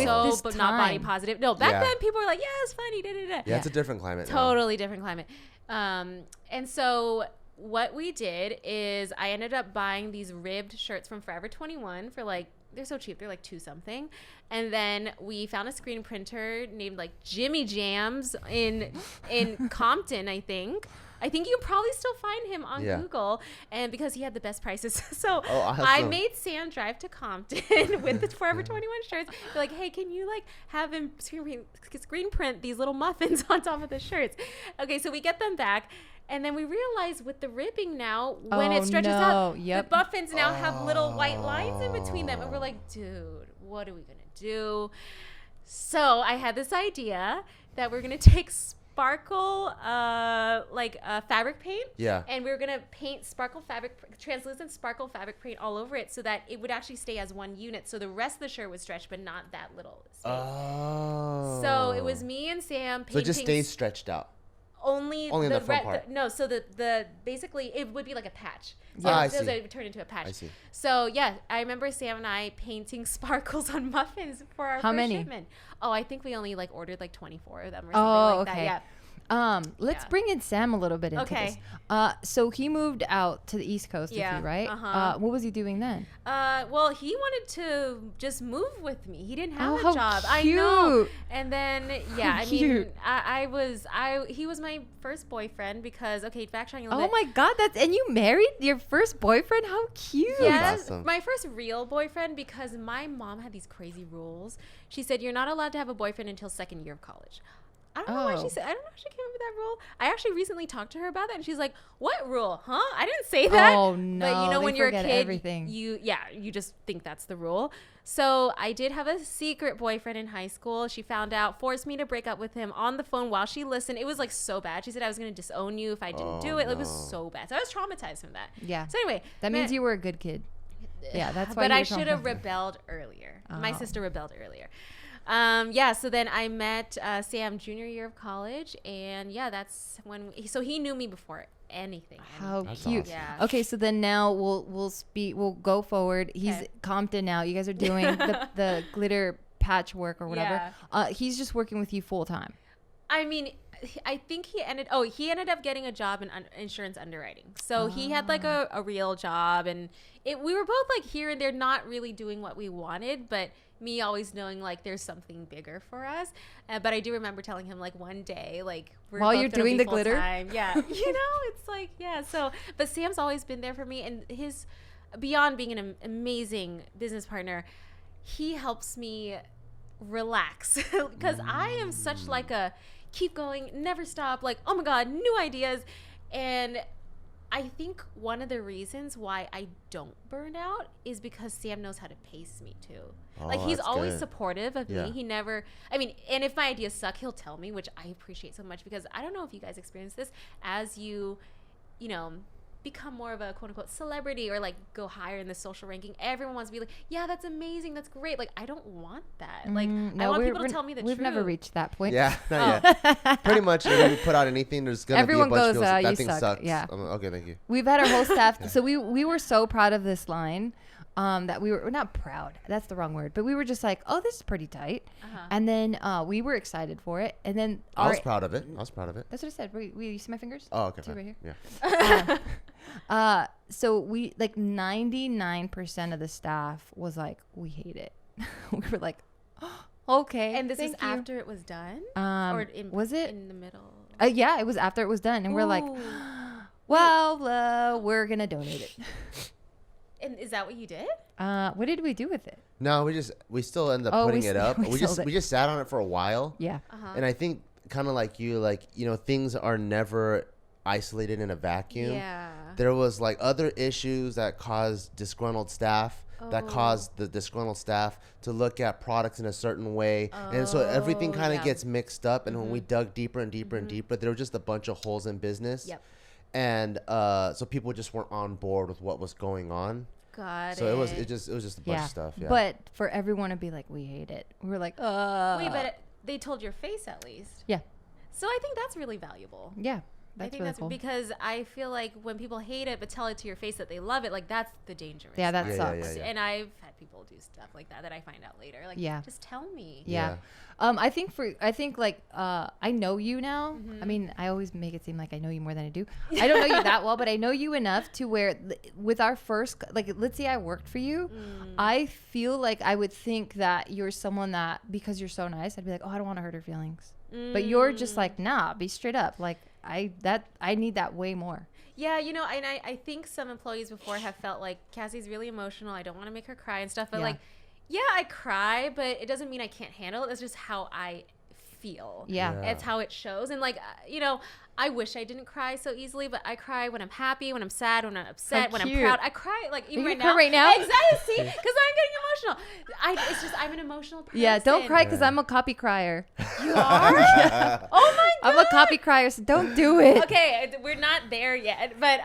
It's but not body positive. No, back then people were like, yeah, it's funny. Yeah, it's a different climate. Totally different climate. And so what we did is I ended up buying these ribbed shirts from Forever 21 for like, they're so cheap. They're like $2 something. And then we found a screen printer named like Jimmy Jams in Compton, I think. I think you can probably still find him on Google, and because he had the best prices. So awesome. I made Sam drive to Compton with the Forever 21 shirts. They're like, hey, can you like have him screen print these little muffins on top of the shirts? Okay, so we get them back. And then we realize with the ribbing now, when it stretches out, the muffins now have little white lines in between them. And we're like, dude, what are we going to do? So I had this idea that we're going to take sparkle fabric paint, and we were gonna paint translucent sparkle fabric paint all over it so that it would actually stay as one unit, so the rest of the shirt would stretch but not that little space. So it was me and Sam painting, so it just stays stretched out only in the front part. So the basically it would be like a patch. I see. It would turn into a patch. I see. So yeah, I remember Sam and I painting sparkles on muffins for our first shipment. Oh, I think we only like ordered like 24 of them or something like that. Yeah. Let's bring in Sam a little bit into this. So he moved out to the East Coast with you, right? What was he doing then? Well, he wanted to just move with me. He didn't have a job. Cute. I know. And then, he was my first boyfriend because, backtracking a little bit. Oh my God, and you married your first boyfriend? How cute. Yes, awesome. My first real boyfriend, because my mom had these crazy rules. She said, you're not allowed to have a boyfriend until second year of college. I don't know why she said. I don't know if she came up with that rule. I actually recently talked to her about that, and she's like, "What rule? Huh? I didn't say that." Oh no! But you know, when you're a kid, everything. you just think that's the rule. So I did have a secret boyfriend in high school. She found out, forced me to break up with him on the phone while she listened. It was like so bad. She said I was going to disown you if I didn't do it. It was so bad. So I was traumatized from that. Yeah. So anyway, that means you were a good kid. Yeah, that's why. But I should have rebelled earlier. My sister rebelled earlier. So then I met Sam junior year of college, and that's when he knew me before anything. How That's cute. awesome. Yeah. Okay, so then now we'll go forward. He's Compton now. You guys are doing the glitter patchwork or whatever. He's just working with you full time. I mean, I think he ended up getting a job in insurance underwriting. So he had like a real job, and we were both like here and there, not really doing what we wanted, but me always knowing like there's something bigger for us. But I do remember telling him like one day, like while you're doing the glitter, it's like, so, but Sam's always been there for me, and his, beyond being an amazing business partner, he helps me relax because I am such like a keep going, never stop, like, oh my God, new ideas. And I think one of the reasons why I don't burn out is because Sam knows how to pace me too. Like he's always supportive of me. He never, and if my ideas suck, he'll tell me, which I appreciate so much, because I don't know if you guys experience this as you become more of a quote unquote celebrity or like go higher in the social ranking. Everyone wants to be like, yeah, that's amazing, that's great. Like I don't want that. Like I want people to tell me the truth. We've never reached that point. Yeah, not yet. Pretty much when we put out anything, there's gonna everyone be a bunch goes, of people that you thing suck. sucks. Yeah. Okay, thank you. We've had our whole staff. So we were so proud of this line. That we were not proud. That's the wrong word. But we were just like, oh, this is pretty tight. And then we were excited for it. And then I was proud of it. That's what I said. You see my fingers? Oh, okay. Two right here. Yeah. So we like 99% of the staff was like, we hate it. We were like, oh, okay. And this is after it was done? Was it in the middle? Yeah, it was after it was done. And we're like, well, we're going to donate it. And is that what you did? What did we do with it? No, we still end up putting it up. We just sat on it for a while. Yeah. And I think kind of like you, like, things are never isolated in a vacuum. Yeah. There was like other issues that caused disgruntled staff, that caused the disgruntled staff to look at products in a certain way. And so everything kind of gets mixed up. And when we dug deeper and deeper and deeper, there were just a bunch of holes in business. Yep. And so people just weren't on board with what was going on. Got so it was just a bunch of stuff. Yeah. But for everyone to be like, we hate it. We're like, wait, but they told your face at least. Yeah. So I think that's really valuable. Yeah. I think that's cool. Because I feel like when people hate it but tell it to your face that they love it, like that's the dangerous. Yeah, that sucks. And I've had people do stuff like that I find out later. Like, just tell me. Yeah. I think I know you now. I mean, I always make it seem like I know you more than I do. I don't know you that well, but I know you enough to where with our first, like, let's say I worked for you, I feel like I would think that you're someone that, because you're so nice, I'd be like, oh, I don't want to hurt her feelings. But you're just like, nah, be straight up. Like, I need that way more. Yeah, and I think some employees before have felt like Cassie's really emotional. I don't want to make her cry and stuff. But like, yeah, I cry, but it doesn't mean I can't handle it. That's just how I feel. Yeah. It's how it shows. And like, I wish I didn't cry so easily, but I cry when I'm happy, when I'm sad, when I'm upset, when I'm proud. I cry like even right now. Right now? Exactly. See, because I'm getting emotional. It's just I'm an emotional person. Yeah, don't cry because I'm a copy crier. You are? Yeah. Oh my God. I'm a copy crier, so don't do it. Okay, we're not there yet, but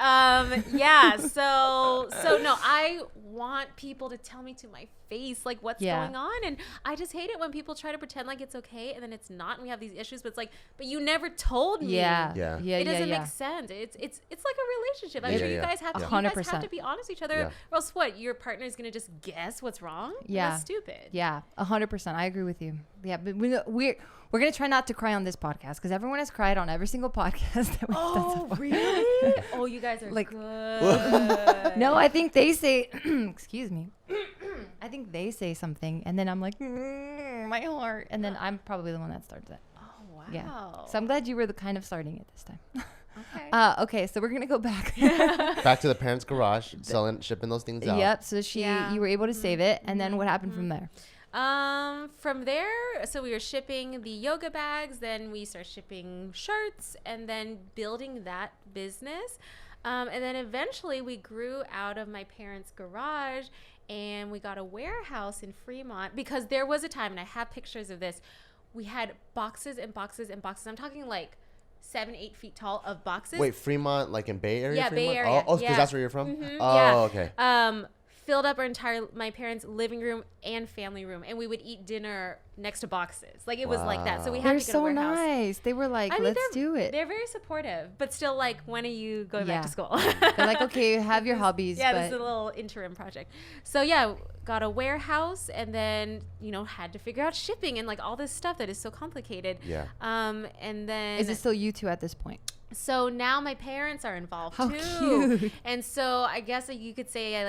yeah. So no, I want people to tell me to my face like what's going on, and I just hate it when people try to pretend like it's okay and then it's not, and we have these issues. But it's like, but you never told me. Yeah. It doesn't make sense. It's like a relationship. I'm sure you guys have to. 100%. You guys have to be honest with each other, or else what? Your partner is gonna just guess what's wrong. Yeah, that's stupid. Yeah, 100%. I agree with you. Yeah, but we're gonna try not to cry on this podcast because everyone has cried on every single podcast that we've done so far. Really? Oh, you guys are like good. No, I think they say, excuse me. I think they say something, and then I'm like, my heart, and then I'm probably the one that starts it. Oh wow. Yeah. So I'm glad you were the kind of starting it this time. Okay. Okay, so we're gonna go back. Back to the parents' garage, shipping those things out. Yep. So you were able to save it, and then what happened from there? From there, so we were shipping the yoga bags, then we started shipping shirts, and then building that business. And then eventually we grew out of my parents' garage and we got a warehouse in Fremont, because there was a time, and I have pictures of this, we had boxes and boxes and boxes. I'm talking like 7-8 feet tall of boxes. Wait, Fremont, like in Bay Area? Yeah, Fremont? Bay Area. Oh, because that's where you're from? Mm-hmm, okay. filled up my parents' living room and family room, and we would eat dinner next to boxes. Like it was like that. So we had They're to get so a warehouse. nice. They were like, let's do it. They're very supportive, but still like, when are you going back to school? They're like, okay, have your hobbies. Yeah, but this is a little interim project. So yeah, got a warehouse, and then had to figure out shipping and like all this stuff that is so complicated. Yeah. And then is it still you two at this point? So now my parents are involved How too. cute. And so I guess you could say it's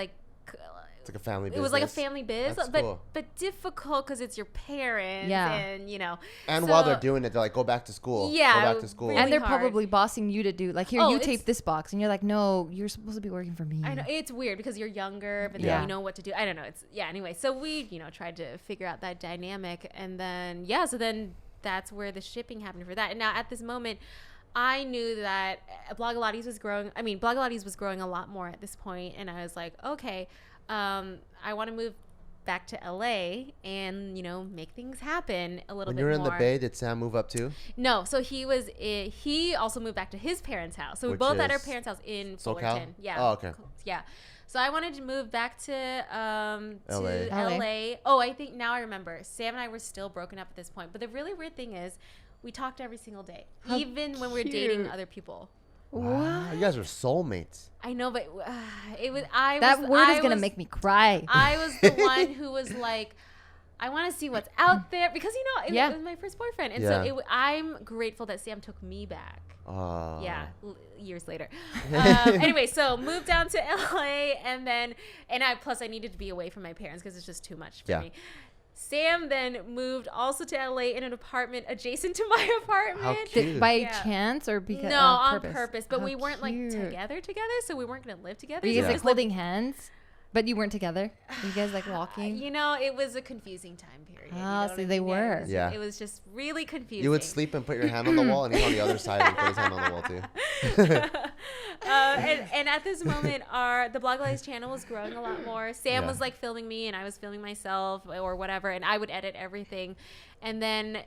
like a family business. It was like a family biz, That's but cool. but difficult because it's your parents, Yeah. and And so, while they're doing it, they're like, go back to school. Yeah, Go back to school. really And they're hard. probably bossing you to do like, here, Oh, you tape this box, and you're like, no, you're supposed to be working for me. I know it's weird because you're younger, but Yeah. then you know what to do. I don't know. It's anyway. So we tried to figure out that dynamic, and then so then that's where the shipping happened for that. And now at this moment, I knew that Blogilates was growing. I mean, Blogilates was growing a lot more at this point, and I was like, okay. I want to move back to LA and make things happen a little bit more. When you were in the Bay, did Sam move up too? No, so he also moved back to his parents' house. So we Which both had our is parents' house in SoCal? Fullerton. Yeah. Oh, okay. Yeah. So I wanted to move back to LA. LA. Oh, I think now I remember. Sam and I were still broken up at this point. But the really weird thing is, we talked every single day, even when we were dating other people. Wow. You guys are soulmates. I know, but it was That word is gonna make me cry. I was the one who was like, I want to see what's out there because it was my first boyfriend, and so I'm grateful that Sam took me back. Years later. Anyway, so moved down to LA, and I needed to be away from my parents because it's just too much for me. Sam then moved also to LA in an apartment adjacent to my apartment. How cute. By chance or because no, on purpose. But we weren't cute. like together, so we weren't gonna live together. Were you So guys we like just holding hands? But you weren't together? Were you guys like walking? it was a confusing time period. So they were. It was just really confusing. You would sleep and put your hand on the wall, and he's on the other side and put his hand on the wall too. And at this moment, the Blogilates channel was growing a lot more. Sam was like filming me, and I was filming myself or whatever, and I would edit everything. And then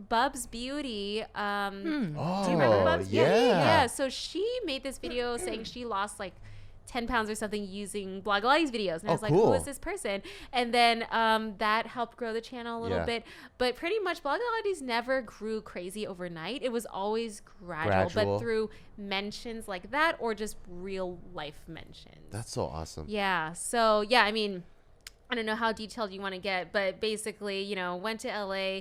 Bub's Beauty. Do you remember Bub's Beauty? Yeah. So she made this video saying she lost like 10 pounds or something using Blogilates videos. And I was like, who is this person? And then that helped grow the channel a little bit. But pretty much Blogilates never grew crazy overnight. It was always gradual. But through mentions like that or just real life mentions. That's so awesome. Yeah. So, I mean, I don't know how detailed you want to get, but basically, went to LA,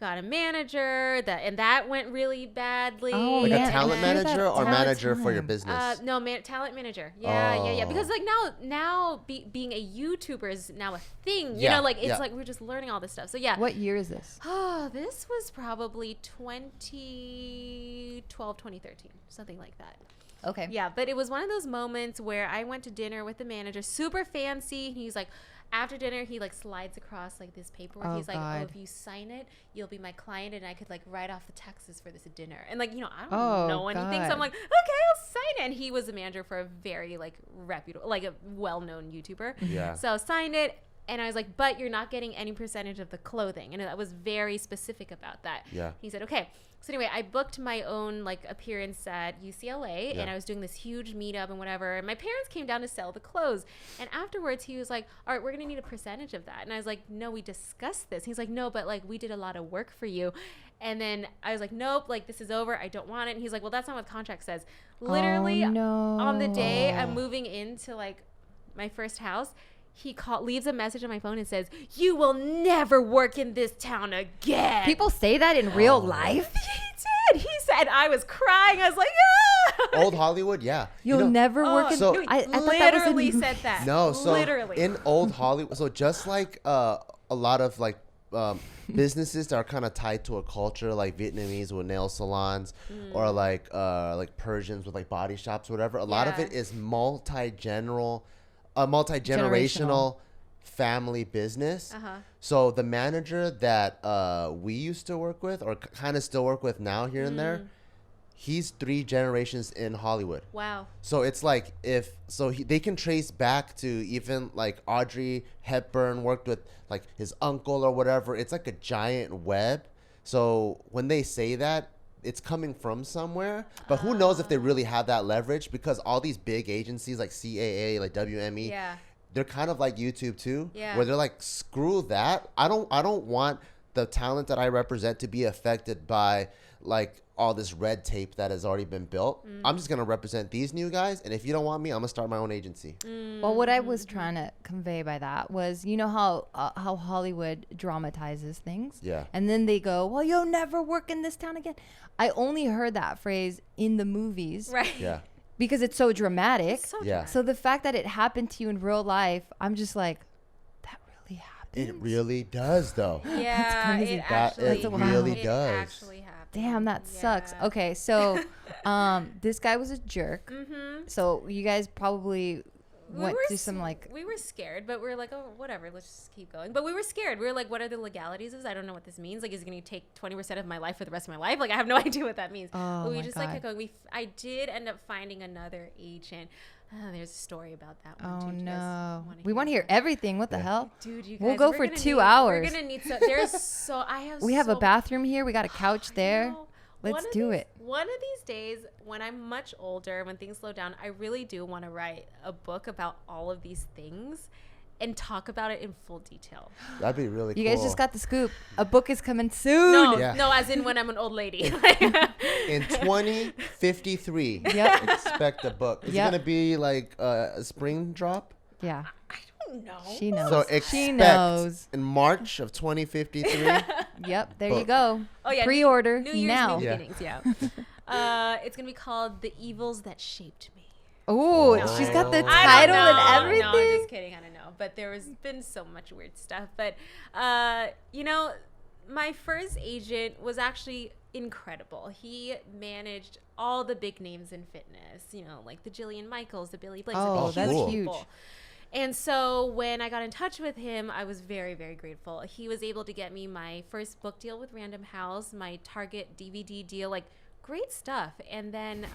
got a manager, and that went really badly. Oh, like yeah, a talent manager or manager for your time. business? No, talent manager. Yeah. Because like now being a YouTuber is now a thing. You know, like it's like we're just learning all this stuff. So yeah. What year is this? Oh, this was probably 2012, 2013, something like that. Okay. Yeah, but it was one of those moments where I went to dinner with the manager, super fancy. He's like, after dinner, he like slides across like this paperwork. Oh, he's like, God. oh, if you sign it, you'll be my client, and I could like write off the taxes for this dinner. And like, I don't know anything, so I'm like, okay, I'll sign it. And he was the manager for a very like reputable, like a well-known YouTuber. Yeah. So signed it. And I was like, but you're not getting any percentage of the clothing. And I was very specific about that. Yeah. He said, okay. So anyway, I booked my own like appearance at UCLA, and I was doing this huge meetup and whatever. And my parents came down to sell the clothes. And afterwards, he was like, all right, we're going to need a percentage of that. And I was like, no, we discussed this. He's like, no, but like we did a lot of work for you. And then I was like, nope, like this is over. I don't want it. And he's like, well, that's not what the contract says. Literally on the day I'm moving into like my first house, he leaves a message on my phone and says, you will never work in this town again. People say that in real life? He did. He said, I was crying. I was like, ah. Old Hollywood, yeah. You'll never work in... So, I thought that was literally said that. No, so literally. in old Hollywood, so just like a lot of like businesses that are kind of tied to a culture, like Vietnamese with nail salons or like Persians with like body shops, whatever. A lot of it is multi-generational family business. So the manager that we used to work with or kind of still work with now here and there, he's 3 generations in Hollywood. Wow. So it's like they can trace back to even like Audrey Hepburn worked with like his uncle or whatever. It's like a giant web. So when they say that, it's coming from somewhere, but who knows if they really have that leverage, because all these big agencies like CAA, like WME, they're kind of like YouTube too, where they're like, screw that. I don't want the talent that I represent to be affected by like all this red tape that has already been built. I'm just going to represent these new guys. And if you don't want me, I'm going to start my own agency. Well, what I was trying to convey by that was, you know how Hollywood dramatizes things? Yeah. And then they go, well, you'll never work in this town again. I only heard that phrase in the movies. Right. Yeah. Because it's so dramatic. It's so Yeah. dramatic. So the fact that it happened to you in real life, I'm just like, that really happened. It really does, though. Yeah, crazy. it That actually, it really it does. actually happened. Damn, that sucks. Yeah. Okay, so this guy was a jerk. So you guys probably went through some like... We were scared, but we were like, oh, whatever, let's just keep going. But we were scared. We were like, what are the legalities? I don't know what this means. Like, is it going to take 20% of my life for the rest of my life? Like, I have no idea what that means. Oh, but we my just God. like kept going. I did end up finding another agent. There's a story about that one. Oh, too. Do you guys no. wanna We want to hear that? everything. What the hell? Dude, you guys, We'll go we're for gonna 2 need- hours. We're going to need We have a bathroom here. We got a couch there. know. Let's do it. One of these days, when I'm much older, when things slow down, I really do want to write a book about all of these things and talk about it in full detail. That'd be really cool. You guys just got the scoop. A book is coming soon. No, Yeah. no, as in when I'm an old lady. In 2053, Yep. expect a book. Is it Yep. going to be like a spring drop? Yeah. I don't know. She knows. So She expect knows. in March of 2053. Yep. There you Book. go. Oh yeah, Pre-order New Year's, now. New Yeah. beginnings. Yeah. It's gonna be called "The Evils That Shaped Me." Oh, No. she's got the I don't title know. and No, everything. I'm just kidding. I don't know. But there has been so much weird stuff. But, my first agent was actually incredible. He managed all the big names in fitness, like the Jillian Michaels, the Billy Blakes. Oh, the that's huge huge. people. And so when I got in touch with him, I was very, very grateful. He was able to get me my first book deal with Random House, my Target DVD deal, like great stuff. And then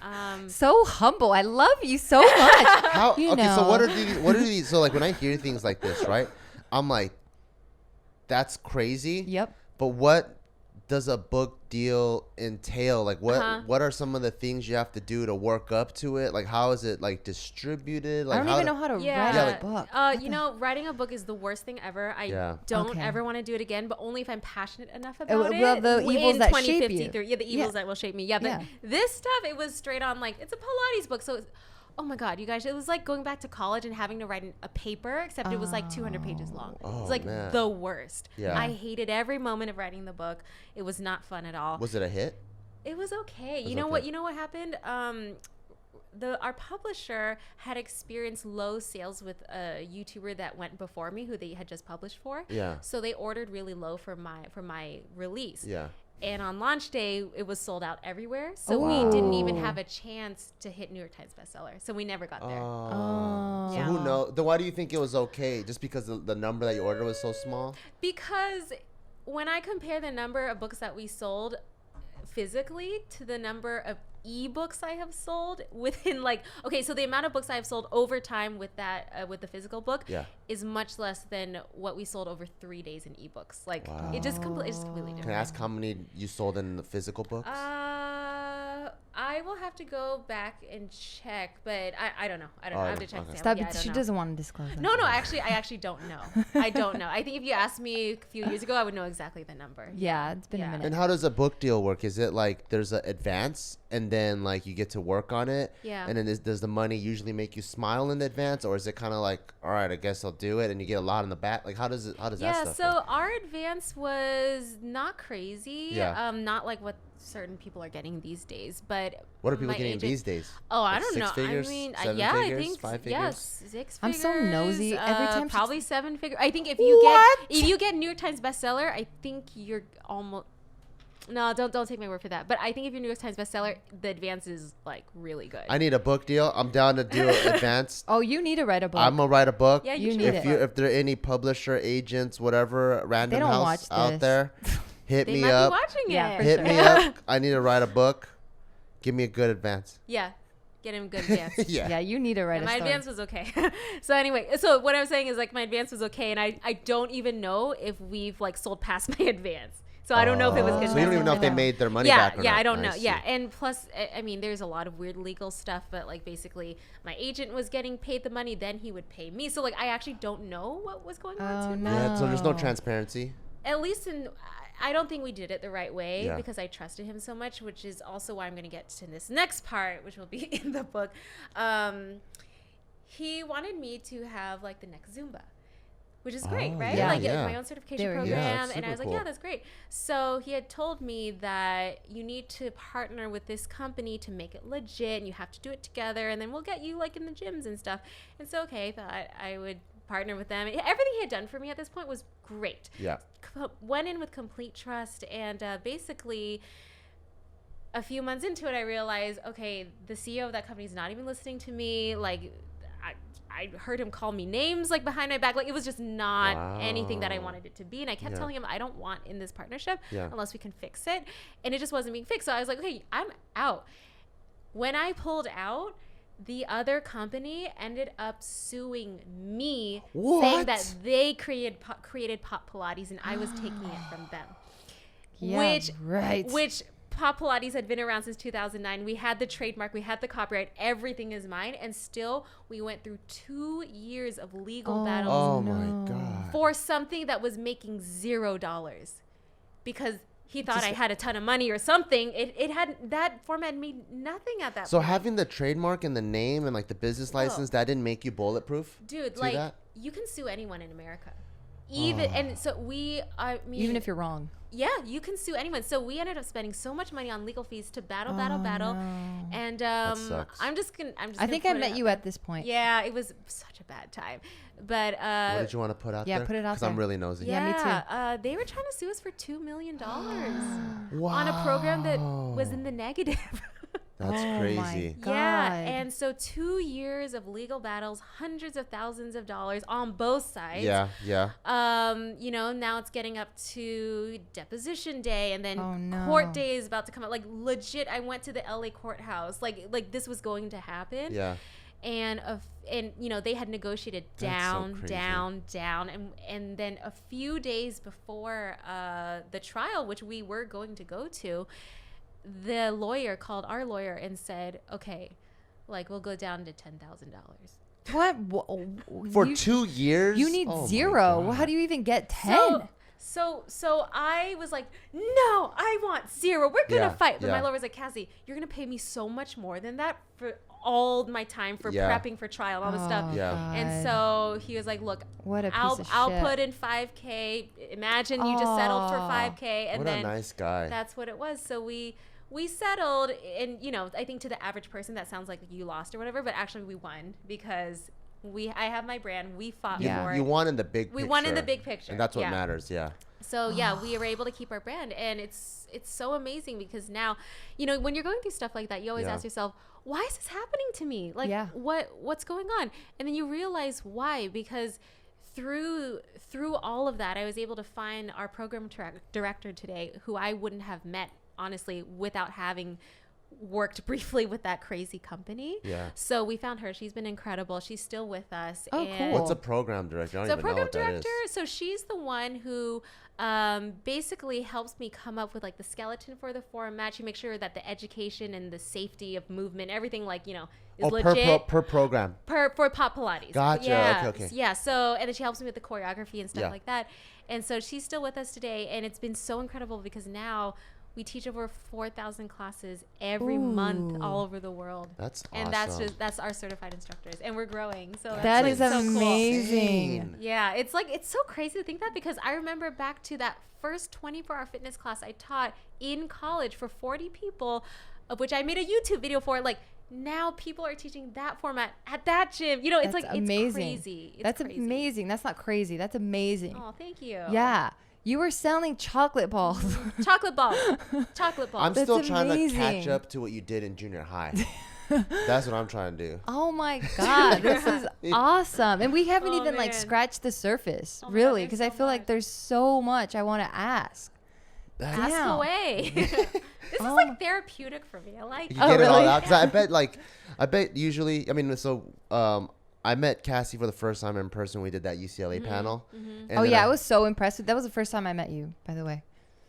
So humble. I love you so much. How? You Okay, know. so what are these? What are these? So like when I hear things like this, right? I'm like, that's crazy. Yep. But what does a book deal entail? Like Uh-huh. what are some of the things you have to do to work up to it? Like how is it like distributed? Like I don't how even do- know how to Yeah, write Yeah, a like- book. writing a book is the worst thing ever. I Yeah. don't Okay. ever want to do it again, but only if I'm passionate enough well, about it. the evils in that shape you. 2053. Yeah, the evils Yeah. that will shape me. Yeah, but Yeah. this stuff, it was straight on like, it's a Pilates book. So, oh my God, you guys, it was like going back to college and having to write a paper, except it was like 200 pages long. It Oh, was like man. the worst. Yeah. I hated every moment of writing the book. It was not fun at all. Was it a hit? It was okay. was You know okay. what? You know what happened? Our publisher had experienced low sales with a YouTuber that went before me, who they had just published for. Yeah. So they ordered really low for my release. Yeah. And on launch day, it was sold out everywhere. So we didn't even Oh. have a chance to hit New York Times bestseller. So we never got there. So Yeah. who knows? Then why do you think it was okay? Just because the number that you ordered was so small? Because when I compare the number of books that we sold physically to the number of ebooks I have sold within so the amount of books I have sold over time with that with the physical book Yeah. is much less than what we sold over 3 days in ebooks. Wow. It's just completely Can I different. ask how many you sold in the physical books? I will have to go back and check, but I don't know. I don't Oh, know. I have to check. okay. Sam. Stop Yeah, I it. don't She know. doesn't want to disclose that. No, I actually don't know. I don't know. I think if you asked me a few years ago, I would know exactly the number. Yeah, it's been Yeah. a minute. And how does a book deal work? Is it like there's an advance and then like you get to work on it? Yeah. And then does the money usually make you smile in advance, or is it kind of like, all right, I guess I'll do it, and you get a lot in the back? Like how does that Yeah, stuff so work? our advance was not crazy. Yeah. Not like what certain people are getting these days, but What are people my getting agent- these days? Oh, I Like don't 6 know. figures, I mean, 7 yeah, figures, I think 5 figures? yes, 6 I'm figures. so nosy. Every time she- probably 7 figures. I think if you get New York Times bestseller, I think you're almost. No, don't take my word for that. But I think if you're New York Times bestseller, the advance is like really good. I need a book deal. I'm down to do an advance. Oh, you need to write a book. I'm gonna write a book. Yeah, You should need write it. a book. If there are any publisher, agents, whatever, Random don't House watch out this. there, hit They me might up. be watching Yeah, it. for Hit sure. me up. I need to write a book. Give me a good advance. Yeah, get him good advance. yeah, you need to write And a my story. advance was okay. So anyway, so what I was saying is like my advance was okay, and I don't even know if we've like sold past my advance. So I don't know if it was good. So you don't even know if they made their money back or not. I don't know. Yeah, and plus, I mean, there's a lot of weird legal stuff, but like basically, my agent was getting paid the money, then he would pay me. So like, I actually don't know what was going on. Oh, no. Yeah, so there's no transparency. At least I don't think we did it the right way, Yeah. because I trusted him so much, which is also why I'm going to get to this next part, which will be in the book. He wanted me to have like the next Zumba, which is great, right? yeah, Like yeah. my own certification They were huge. program. Yeah, And I was like, super yeah, that's great. So he had told me that you need to partner with this company to make it legit, and you have to do it together, and then we'll get you like in the gyms and stuff. And so, okay, I thought I would partner with them. Everything he had done for me at this point was great. Yeah. Went in with complete trust, and basically a few months into it, I realized, okay, the CEO of that company is not even listening to me. Like, I heard him call me names like behind my back. Like, it was just not anything that I wanted it to be. And I kept telling him, I don't want in this partnership unless we can fix it. And it just wasn't being fixed. So I was like, okay, I'm out. When I pulled out, the other company ended up suing me, saying that they created Pop Pilates and I was taking it from them. Yeah, Which Pop Pilates had been around since 2009. We had the trademark, we had the copyright, everything is mine, and still we went through 2 years of legal battles Oh my God. for something that was making $0 because he thought I had a ton of money or something. It had, that format made nothing at that So point. having the trademark and the name and like the business license, that didn't make you bulletproof? Dude, to like that? you can sue anyone in America. And so I mean, Even if you're wrong. yeah, you can sue anyone. So we ended up spending so much money on legal fees to battle. No. And sucks. I think I met you at this point. Yeah, it was such a bad time. But What did you want to put out there? Yeah, put it out Because I'm there. really nosy. Yeah, me too. They were trying to sue us for $2 million on a program that was in the negative. That's Oh crazy. my God. Yeah, and so 2 years of legal battles, hundreds of thousands of dollars on both sides. Yeah, yeah. You know, now it's getting up to deposition day, and then Oh, no. court day is about to come up. Like legit, I went to the LA courthouse. Like this was going to happen. Yeah. And you know, they had negotiated down, crazy. down, and then a few days before the trial, which we were going to go to, the lawyer called our lawyer and said, okay, like we'll go down to $10,000. What? For 2 years? You need Oh my 0. God. How do you even get 10? So I was like, no, I want 0. We're gonna Yeah, fight. But my yeah. lawyer was like, Cassey, you're gonna pay me so much more than that for all my time for Yeah. prepping for trial, all this stuff. Yeah. God. And so he was like, look, What a piece I'll of I'll shit. put in $5,000. Imagine you just settled for $5,000, and What then a nice guy. that's what it was. So we settled, and you know, I think to the average person that sounds like you lost or whatever, but actually we won because I have my brand. We fought Yeah. for You it. won in the big picture. We won in the big picture. And that's what Yeah. matters, yeah. So yeah, we were able to keep our brand, and it's so amazing because now, you know, when you're going through stuff like that, you always Yeah. ask yourself, why is this happening to me? Like, Yeah. what's going on? And then you realize why, because through all of that, I was able to find our program director today, who I wouldn't have met honestly without having worked briefly with that crazy company. Yeah. So we found her. She's been incredible. She's still with us. Oh, and cool. What's a program director? I don't even know program what that is. director, so she's the one who basically helps me come up with like the skeleton for the format. She makes sure that the education and the safety of movement, everything, like, you know, is legit per program. for Pop Pilates. Gotcha. Yeah. Okay. Yeah. So, and then she helps me with the choreography and stuff Yeah. like that. And so she's still with us today, and it's been so incredible because now we teach over 4,000 classes every month all over the world. That's And awesome. that's our certified instructors, and we're growing. So That that's is like so cool. amazing. Yeah, it's like, it's so crazy to think that, because I remember back to that first 24-hour fitness class I taught in college for 40 people, of which I made a YouTube video for. Like, now people are teaching that format at that gym. You know, it's That's like, amazing. it's crazy. It's That's crazy. amazing. That's not crazy. That's amazing. Oh, thank you. Yeah. You were selling chocolate balls. Chocolate balls. Chocolate balls. I'm That's still trying to amazing. catch up to what you did in junior high. That's what I'm trying to do. Oh my God, this is awesome. And we haven't Oh, even like man. scratched the surface, Oh my God, really, there's because I so feel like much. there's so much I want to ask. That's, Ask Damn. away. This is Oh. like therapeutic for me. I like you Oh, get it all really? out. 'Cause I bet usually, I mean, so I met Cassey for the first time in person. We did that UCLA panel. And Oh then yeah, I was so impressed. That was the first time I met you, by the way.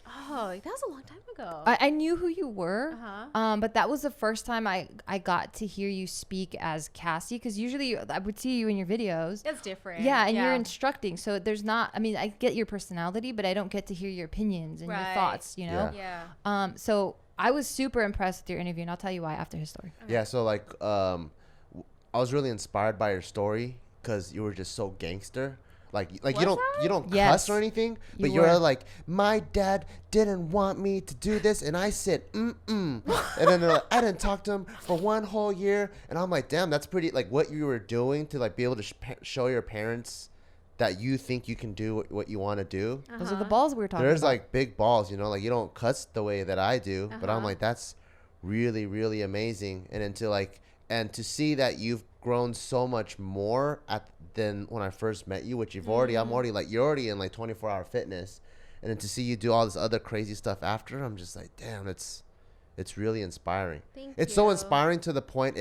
Oh, Oh, that was a long time ago. I knew who you were, Uh-huh. but that was the first time I got to hear you speak as Cassey, because usually I would see you in your videos. It's different. Yeah, and you're instructing, so there's not. I mean, I get your personality, but I don't get to hear your opinions and your thoughts. You know. Yeah. So I was super impressed with your interview, and I'll tell you why after his story. Okay. Yeah. So like, I was really inspired by your story because you were just so gangster. Like you don't cuss or anything, but you're like, my dad didn't want me to do this, and I said and then they're like, I didn't talk to him for 1 whole year, and I'm like, damn, that's pretty, like what you were doing to like be able to show your parents that you think you can do what you want to do. Those are the balls we were talking about. There's like big balls, you know, like you don't cuss the way that I do, but I'm like, that's really, really amazing. And and to see that you've grown so much more than when I first met you, which you're already in like 24-hour fitness, and then to see you do all this other crazy stuff after, I'm just like, damn, it's really inspiring. It's so inspiring to the point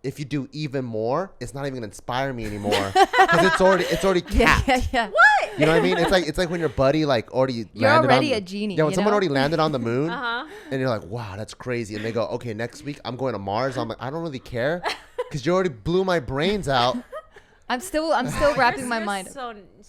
if you do even more, it's not even gonna inspire me anymore because it's already capped. Yeah. What? You know what I mean? It's like when your buddy like already You're landed already on a genie. Yeah, when someone already landed on the moon, Uh-huh. and you're like, wow, that's crazy, and they go, okay, next week I'm going to Mars. I'm like, I don't really care because you already blew my brains out. I'm still wrapping my mind.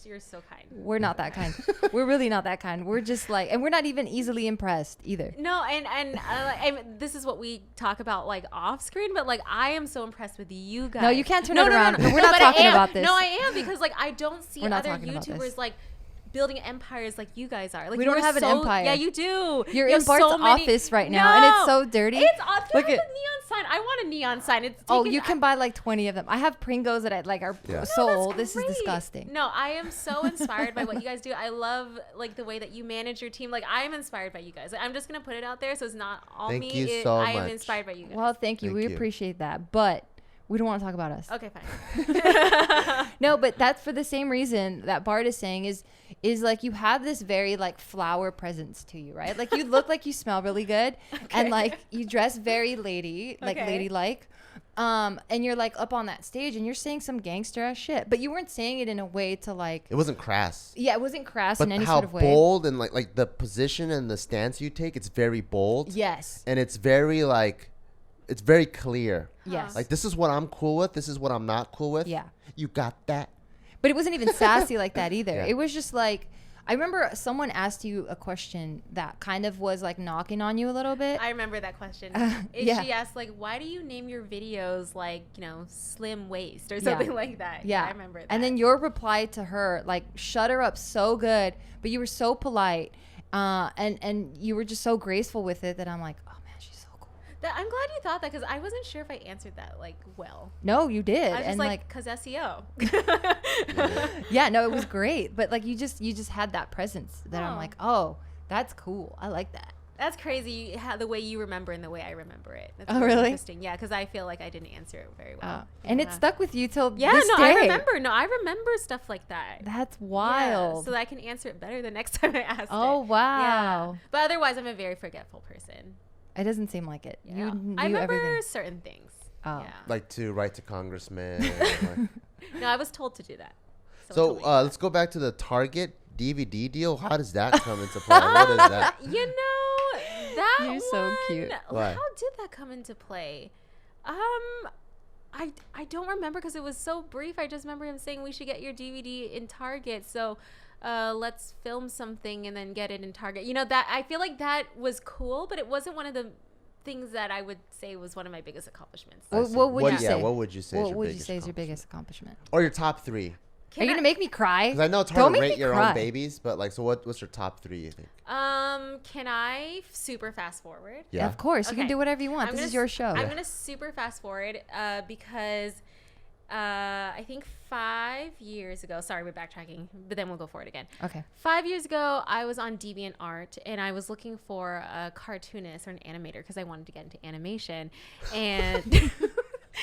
You're so kind. We're not that kind. We're really not that kind. We're just like, and we're not even easily impressed either. No, and this is what we talk about like off screen, but like I am so impressed with you guys. No, you can't turn it around. No, We're not but talking I am. about this. No, I am, because like I don't see We're not other talking about this. YouTubers like building empires like you guys are. Like We don't have an empire. Yeah, you do. You're You in have Bart's so many- office right now, and it's so dirty. It's off. Look Look at at- the neon sign. I want a neon sign. It's Oh, taken- you can buy like 20 of them. I have Pringles that are Yeah. so that's old. This is great. disgusting. No, I am so inspired by what you guys do. I love like the way that you manage your team. Like I am inspired by you guys. Like, I'm just gonna put it out there so it's not all Thank me. you so I am much. inspired by you guys. Well, thank you. Thank We you. appreciate that, but we don't want to talk about us. Okay, fine. No, but that's for the same reason that Bart is saying is like you have this very like flower presence to you, right? Like you look like you smell really good, and like you dress very ladylike. And you're like up on that stage and you're saying some gangster ass shit, but you weren't saying it in a way to like. It wasn't crass. Yeah, it wasn't crass But in any how sort of way. bold and like the position and the stance you take, it's very bold. Yes. And it's very like, it's very clear. Yes. Like this is what I'm cool with. This is what I'm not cool with. Yeah. You got that. But it wasn't even sassy like that either. Yeah. It was just like, I remember someone asked you a question that kind of was like knocking on you a little bit. I remember that question. Yeah. She asked like, "Why do you name your videos like slim waist or something like that?" Yeah, I remember that. And then your reply to her like shut her up so good, but you were so polite, and you were just so graceful with it that I'm like, oh man, she's so cool. I'm glad you thought that because I wasn't sure if I answered that like well. No, you did. I was just And like, cause SEO. yeah, no, it was great. But like you just had that presence that I'm Oh. like, oh, that's cool. I like that. That's crazy how the way you remember and the way I remember it. That's Oh, really? Interesting. Yeah, because I feel like I didn't answer it very well. And it stuck with you till Yeah, this no, day. I remember. No, I remember stuff like that. That's Yeah, wild. so that I can answer it better the next time I ask it. Oh, wow. Yeah. But otherwise, I'm a very forgetful person. It doesn't seem like it. Yeah. You knew I remember everything. certain things. Oh. Yeah. Like to write to congressmen. like. No, I was told to do that. So let's go back to the Target DVD deal. How does that come into play? What is that? You know, that You're so cute. Why? How did that come into play? I don't remember because it was so brief. I just remember him saying we should get your DVD in Target. So let's film something and then get it in Target. You know, that I feel like that was cool, but it wasn't one of the things that I would say was one of my biggest accomplishments. I What see. would you say? What would you say? What would you say is your biggest accomplishment? Or your top three? Are you gonna make me cry? Because I know it's Don't hard to make rate me your cry. own babies, but like, so what's your top three? You think? Can I super fast forward? Yeah. Of course, you can Okay. do whatever you want. I'm This is gonna your show. I'm gonna super fast forward because I think 5 years ago. Sorry, we're backtracking, but then we'll go forward again. Okay. 5 years ago, I was on DeviantArt and I was looking for a cartoonist or an animator because I wanted to get into animation. And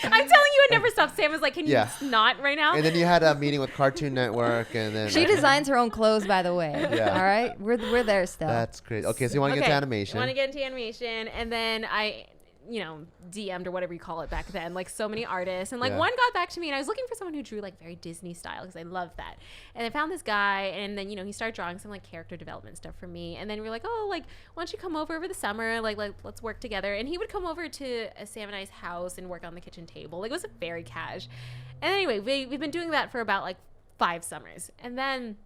I'm telling you, it never stops. Sam was like, "Can you Yeah. not right now?" And then you had a meeting with Cartoon Network, and then She designs her own clothes, by the way. Yeah. All right, we're there still. That's crazy. Okay, so you want to get into animation? I want to get into animation, and then I DM'd or whatever you call it back then, like so many artists, and like Yeah. one got back to me, and I was looking for someone who drew like very Disney style because I love that. And I found this guy, and then he started drawing some like character development stuff for me, and then we were like, oh, like why don't you come over the summer, like let's work together. And he would come over to Sam and I's house and work on the kitchen table. Like it was very cash. And anyway, we've been doing that for about like 5 summers, and then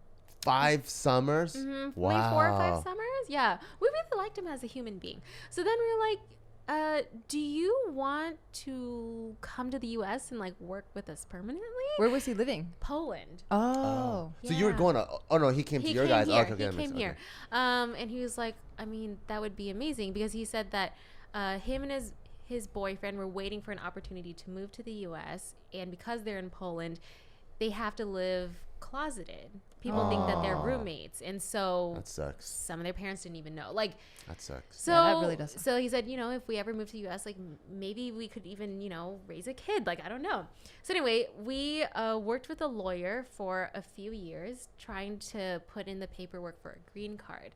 5 summers? mm-hmm, Wow. maybe 4 or 5 summers. Yeah, we really liked him as a human being. So then we were like, do you want to come to the U.S. and like work with us permanently? Where was he living? Poland. Oh. So you were going to, oh no, he came to your guys. Here. Oh, okay, He came here. And he was like, I mean, that would be amazing, because he said that him and his boyfriend were waiting for an opportunity to move to the U.S. And because they're in Poland, they have to live closeted. People think that they're roommates, and so That sucks. some of their parents didn't even know. Like, That sucks. so Yeah, that really does suck. So he said, if we ever move to the U.S., like maybe we could even, raise a kid. Like, I don't know. So anyway, we worked with a lawyer for a few years trying to put in the paperwork for a green card,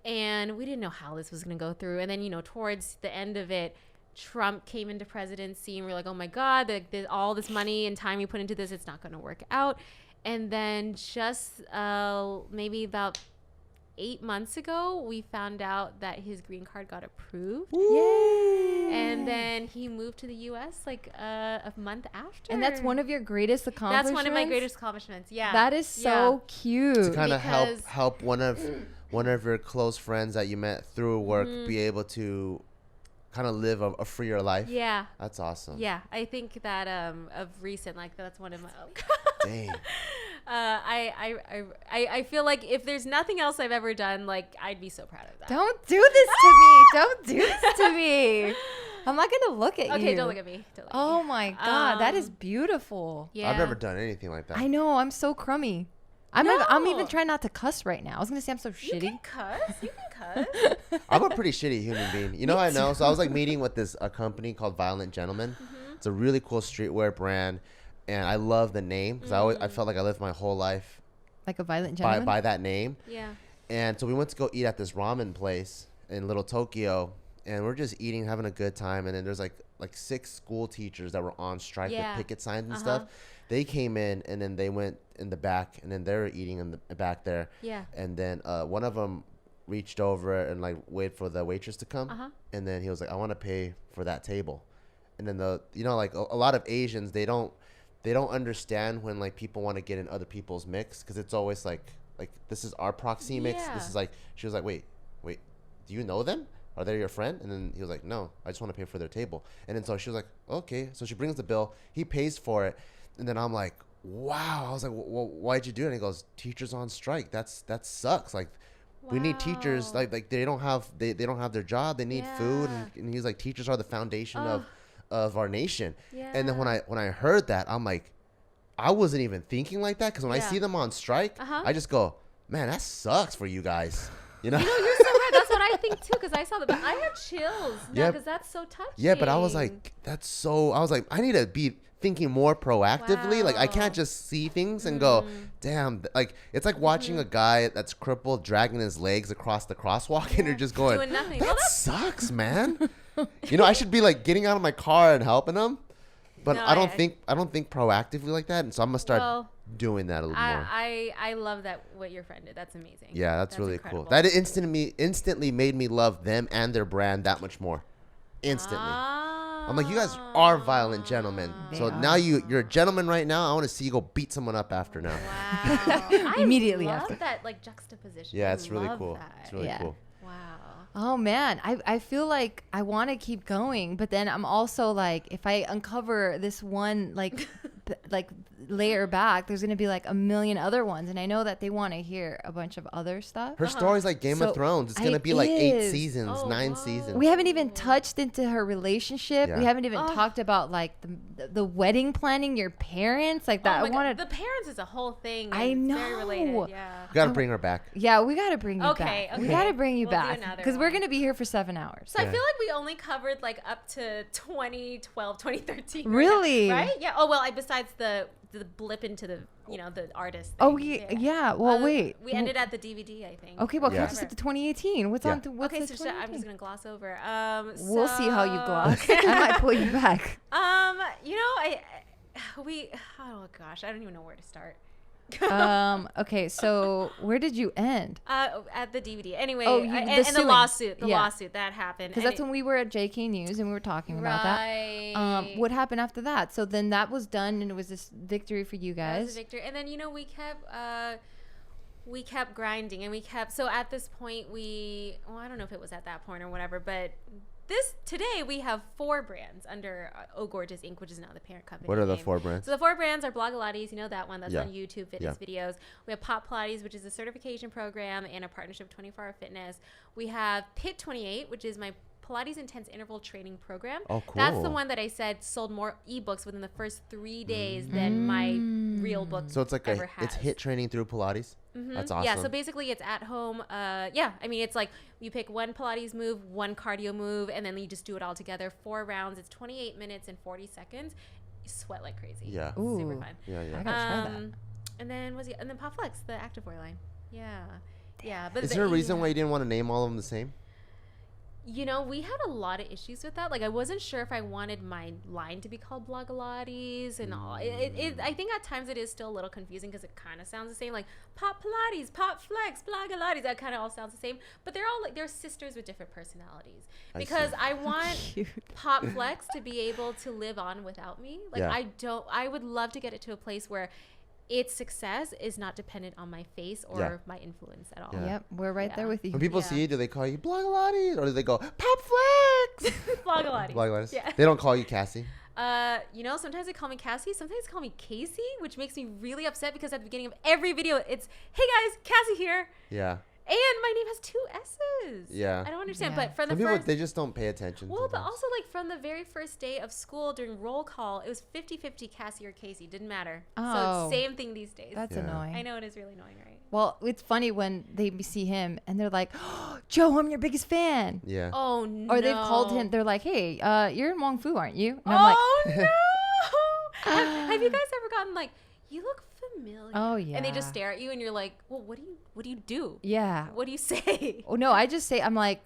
and we didn't know how this was going to go through. And then, towards the end of it, Trump came into presidency, and we're like, oh my God, all this money and time we put into this, it's not going to work out. And then just maybe about 8 months ago, we found out that his green card got approved. Yay! And then he moved to the U.S. like a month after. And that's one of your greatest accomplishments? That's one of my greatest accomplishments. Yeah. That is so cute. To kind of Because- help one of your close friends that you met through work be able to kind of live a freer life. Yeah. That's awesome. Yeah. I think that of recent, like that's one of my. Dang. I feel like if there's nothing else I've ever done, like I'd be so proud of that. Don't do this to me. Don't do this to me. I'm not going to look at you. Okay, don't look at me. Don't look at Oh me. my God. That is beautiful. Yeah. I've never done anything like that. I know. I'm so crummy. I'm even No. trying not to cuss right now. I was going to say I'm so You shitty. can cuss. You can cuss. I'm a pretty shitty human being. You know, I know. So I was like meeting with a company called Violent Gentlemen. It's a really cool streetwear brand, and I love the name because I felt like I lived my whole life Like a violent gentleman? by that name. Yeah. And so we went to go eat at this ramen place in Little Tokyo, and we're just eating, having a good time. And then there's like 6 school teachers that were on strike with picket signs and stuff. They came in, and then they went in the back, and then they were eating in the back there. Yeah. And then one of them reached over and like waited for the waitress to come, and then he was like, "I want to pay for that table." And then like a lot of Asians, they don't understand when like people want to get in other people's mix, because it's always like this is our proxy mix. Yeah. This is like, she was like, wait, do you know them? Are they your friend? And then he was like, no, I just want to pay for their table. And then so she was like, okay. So she brings the bill. He pays for it. And then I'm like, wow. I was like, well, why'd you do it? And he goes, teachers on strike. That sucks. Like, we need teachers. Wow. Like they don't have their job. They need food. Yeah. And he's like, teachers are the foundation of our nation. Yeah. And then when I heard that, I'm like, I wasn't even thinking like that, because when I see them on strike, I just go, man, that sucks for you guys. You know? You're so right. That's what I think too, because I saw that. But I had chills. Yeah. Because that's so touching. Yeah, but I was like, I need to be thinking more proactively. Like, I can't just see things and go, damn. Like, it's like watching a guy that's crippled dragging his legs across the crosswalk, and you're just going, doing nothing. that Well, sucks, man. You know, I should be like getting out of my car and helping him. But No, I don't think proactively like that, and so I'm gonna start doing that a little more. I love that what your friend did. That's amazing. Yeah, that's really incredible. cool. That instantly made me love them and their brand that much more. Instantly. I'm like, you guys are violent gentlemen. So now you're a gentleman right now. I want to see you go beat someone up after now. Wow. Immediately I love after. that like juxtaposition. Yeah, I it's really love cool. that. It's really Yeah. cool. Wow. Oh man, I feel like I want to keep going, but then I'm also like, if I uncover this one like layer back, there's gonna be like a million other ones, and I know that they want to hear a bunch of other stuff. Her story's like Game So of Thrones. It's gonna it be like 8 is. seasons, Oh, 9 wow. seasons. We haven't even touched into her relationship. Yeah. We haven't even talked about like the wedding planning, your parents, like that. Oh I my God. wanted. The parents is a whole thing. I and know. It's very related. Yeah. gotta bring her back. Yeah, we gotta bring you back. Okay. We gotta bring you We'll do back another because we're one. gonna be here for 7 hours. So I feel like we only covered like up to 2012, 2013. Really? Right? Yeah. Oh well. Besides the blip into the the artist. Oh thing. yeah. Well, wait. We ended at the DVD, I think. Okay, well, Yeah. catch us at the 2018. What's on? What's Okay, the so I'm just gonna gloss over. We'll see how you gloss. I might pull you back. Oh gosh, I don't even know where to start. Okay, so where did you end? At the DVD. Anyway, Oh, and the lawsuit. The lawsuit that happened. Because that's when we were at JK News and we were talking about that. What happened after that? So then that was done and it was this victory for you guys. That was a victory. And then we kept grinding and so at this point I don't know if it was at that point or whatever, but today we have 4 brands under Oh Gorgeous Inc., which is now the parent company. What are the 4 brands? So the 4 brands are Blogilates, that one that's Yeah. on YouTube, fitness videos. We have Pop Pilates, which is a certification program and a partnership with 24 Hour Fitness. We have Pit 28, which is my Pilates Intense Interval Training Program. Oh, cool. That's the one that I said sold more ebooks within the first 3 days than my real book. So it's like ever it's has. HIIT training through Pilates. That's awesome. Yeah, so basically it's at home. It's like you pick one Pilates move, one cardio move, and then you just do it all together. 4 rounds. It's 28 minutes and 40 seconds. You sweat like crazy. Yeah. Ooh. Super fun. Yeah. I gotta try that. And then Pop Flex, the activewear line. Yeah. Yeah. But Is there a reason why you didn't want to name all of them the same? We had a lot of issues with that. Like, I wasn't sure if I wanted my line to be called Blogilates and all. I think at times it is still a little confusing because it kind of sounds the same. Like Pop Pilates, Pop Flex, Blogilates. That kind of all sounds the same. But they're all they're sisters with different personalities. Because I want Pop Flex to be able to live on without me. Like, I would love to get it to a place where its success is not dependent on my face or my influence at all. Yeah. Yep, we're right there with you. When people see you, do they call you Blogilates or do they go Pop Flex? Blogilates. Blogilates. Yeah. They don't call you Cassey. Sometimes they call me Cassey, sometimes they call me Casey, which makes me really upset because at the beginning of every video, it's, hey guys, Cassey here. Yeah. And my name has 2 S's. Yeah. I don't understand. Yeah. But from Some the people, first... they just don't pay attention. Well, but sometimes. also, like, from the very first day of school during roll call, it was 50-50 Cassey or Casey. Didn't matter. Oh. So, same thing these days. That's annoying. I know it is really annoying, right? Well, it's funny when they see him and they're like, oh, Joe, I'm your biggest fan. Yeah. Oh, no. Or they've called him. They're like, hey, you're in Wong Fu, aren't you? And Oh, no. Have you guys ever gotten, like, you look familiar? Oh, yeah. And they just stare at you and you're like, well, what do you do? Yeah. What do you say? Oh no, I just say I'm like,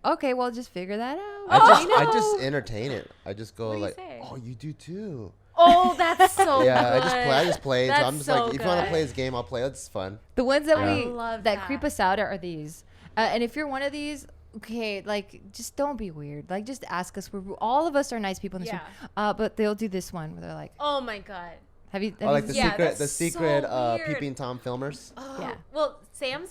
okay, well, just figure that out. I just entertain it. I just go What do you like, say? oh, you do too. Oh, that's so Yeah, good. I just play. So That's I'm just so like, if you want to good. play this game, I'll play. It's fun. The ones that I love that. creep us out are these. And if you're one of these, okay, like just don't be weird. Like just ask us. All of us are nice people in this room. But they'll do this one where they're like, Oh my God. have you? Oh, like the Yeah, secret, that's so weird. peeping Tom filmers. Oh. Yeah. Well, Sam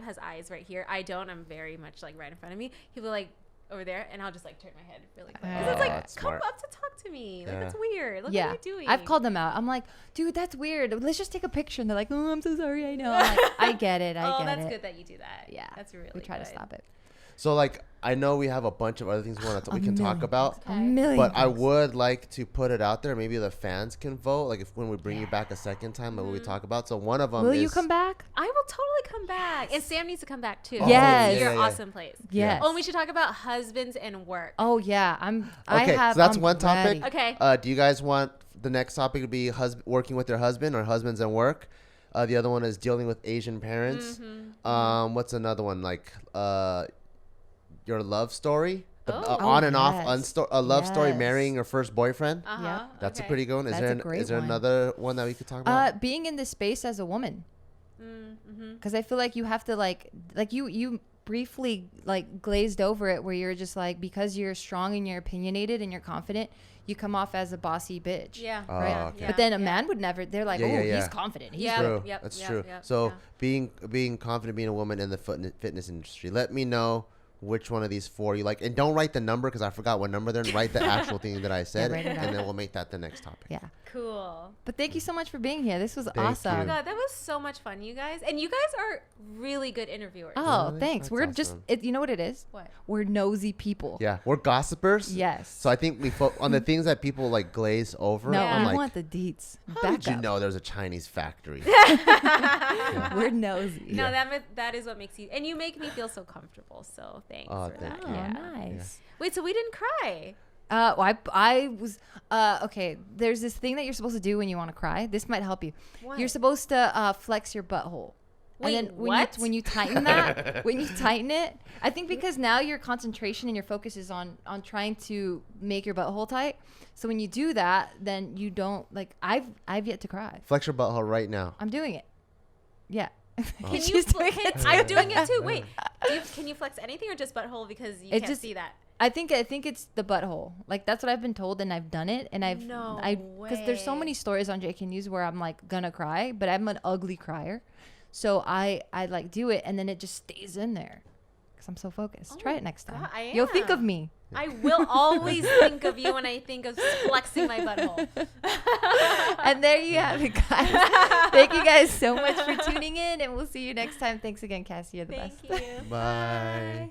has eyes right here. I don't. I'm very much like right in front of me. He'll be like over there, and I'll just like turn my head really quick. 'Cause it's like, that's come smart. up to talk to me. Like Yeah. that's weird. Look yeah, what you're doing. I've called them out. I'm like, dude, that's weird. Let's just take a picture. And they're like, oh, I'm so sorry. I know. I'm like, I get it. I Oh, get that's it. good that you do that. Yeah, That's really. we try to good. stop it. So like, I know we have a bunch of other things we can talk about. A million. But I things. would like to put it out there. Maybe the fans can vote. Like when we bring you back a second time, like what we talk about. So one of them Will is. you come back? I will totally come back, and Sam needs to come back too. Oh, Yes. Your yeah. awesome place. Yes. Oh, and we should talk about husbands and work. Oh yeah, Okay, so that's I'm one topic. ready. Okay. Do you guys want the next topic to be working with your husband or husbands and work? The other one is dealing with Asian parents. What's another one? Like your love story. On and off love story Yes. marrying your first boyfriend. Uh-huh. That's a Okay. pretty good one. Is That's a great is there one. another one that we could talk about? Being in this space as a woman, because I feel like you have to like you briefly like glazed over it where you're just like, because you're strong and you're opinionated and you're confident, you come off as a bossy bitch. Yeah. Oh, Right. okay. But then a man would never. They're like, Yeah, oh, yeah, yeah. he's confident. He's Yeah. True. Yep, That's yep, true. yep, So yeah. being confident, being a woman in the fitness industry. Let me know which one of these 4 you like. And don't write the number because I forgot what number they're in. Write the actual thing that I said, write it and then we'll make that the next topic. Yeah. Cool. But thank you so much for being here. This was Thank awesome. you. Oh my God, that was so much fun, you guys. And you guys are really good interviewers. Oh, Really? thanks. That's We're awesome. just, you know what it is? What? We're nosy people. Yeah, we're gossipers. Yes. So I think we on the things that people like glaze over. No, Yeah. I'm we like, want the deets. how Back did you up. know there's a Chinese factory? We're nosy. No, Yeah. that is what makes you, and you make me feel so comfortable. So thanks Oh, for thank that. you. Oh, Yeah. nice. Wait, so we didn't cry. Well, I was okay. There's this thing that you're supposed to do when you want to cry. This might help you. What? You're supposed to flex your butthole. Wait, and then what? when you tighten that, when you tighten it, I think because now your concentration and your focus is on trying to make your butthole tight. So when you do that, then you don't like. I've yet to cry. Flex your butthole right now. I'm doing it. Yeah. Can you? She's doing it too. I'm doing it too. Wait, can you flex anything or just butthole because you It can't just- see that? I think it's the butthole. Like that's what I've been told, and I've done it, and No because there's so way. many stories on JK News where I'm like gonna cry, but I'm an ugly crier, so I like do it, and then it just stays in there because I'm so focused. Oh Try my it next time. God, I You'll think of am. me. I will always think of you when I think of flexing my butthole. And there you have it, guys. Thank you guys so much for tuning in, and we'll see you next time. Thanks again, Cassie. You're the Thank best. you. Bye.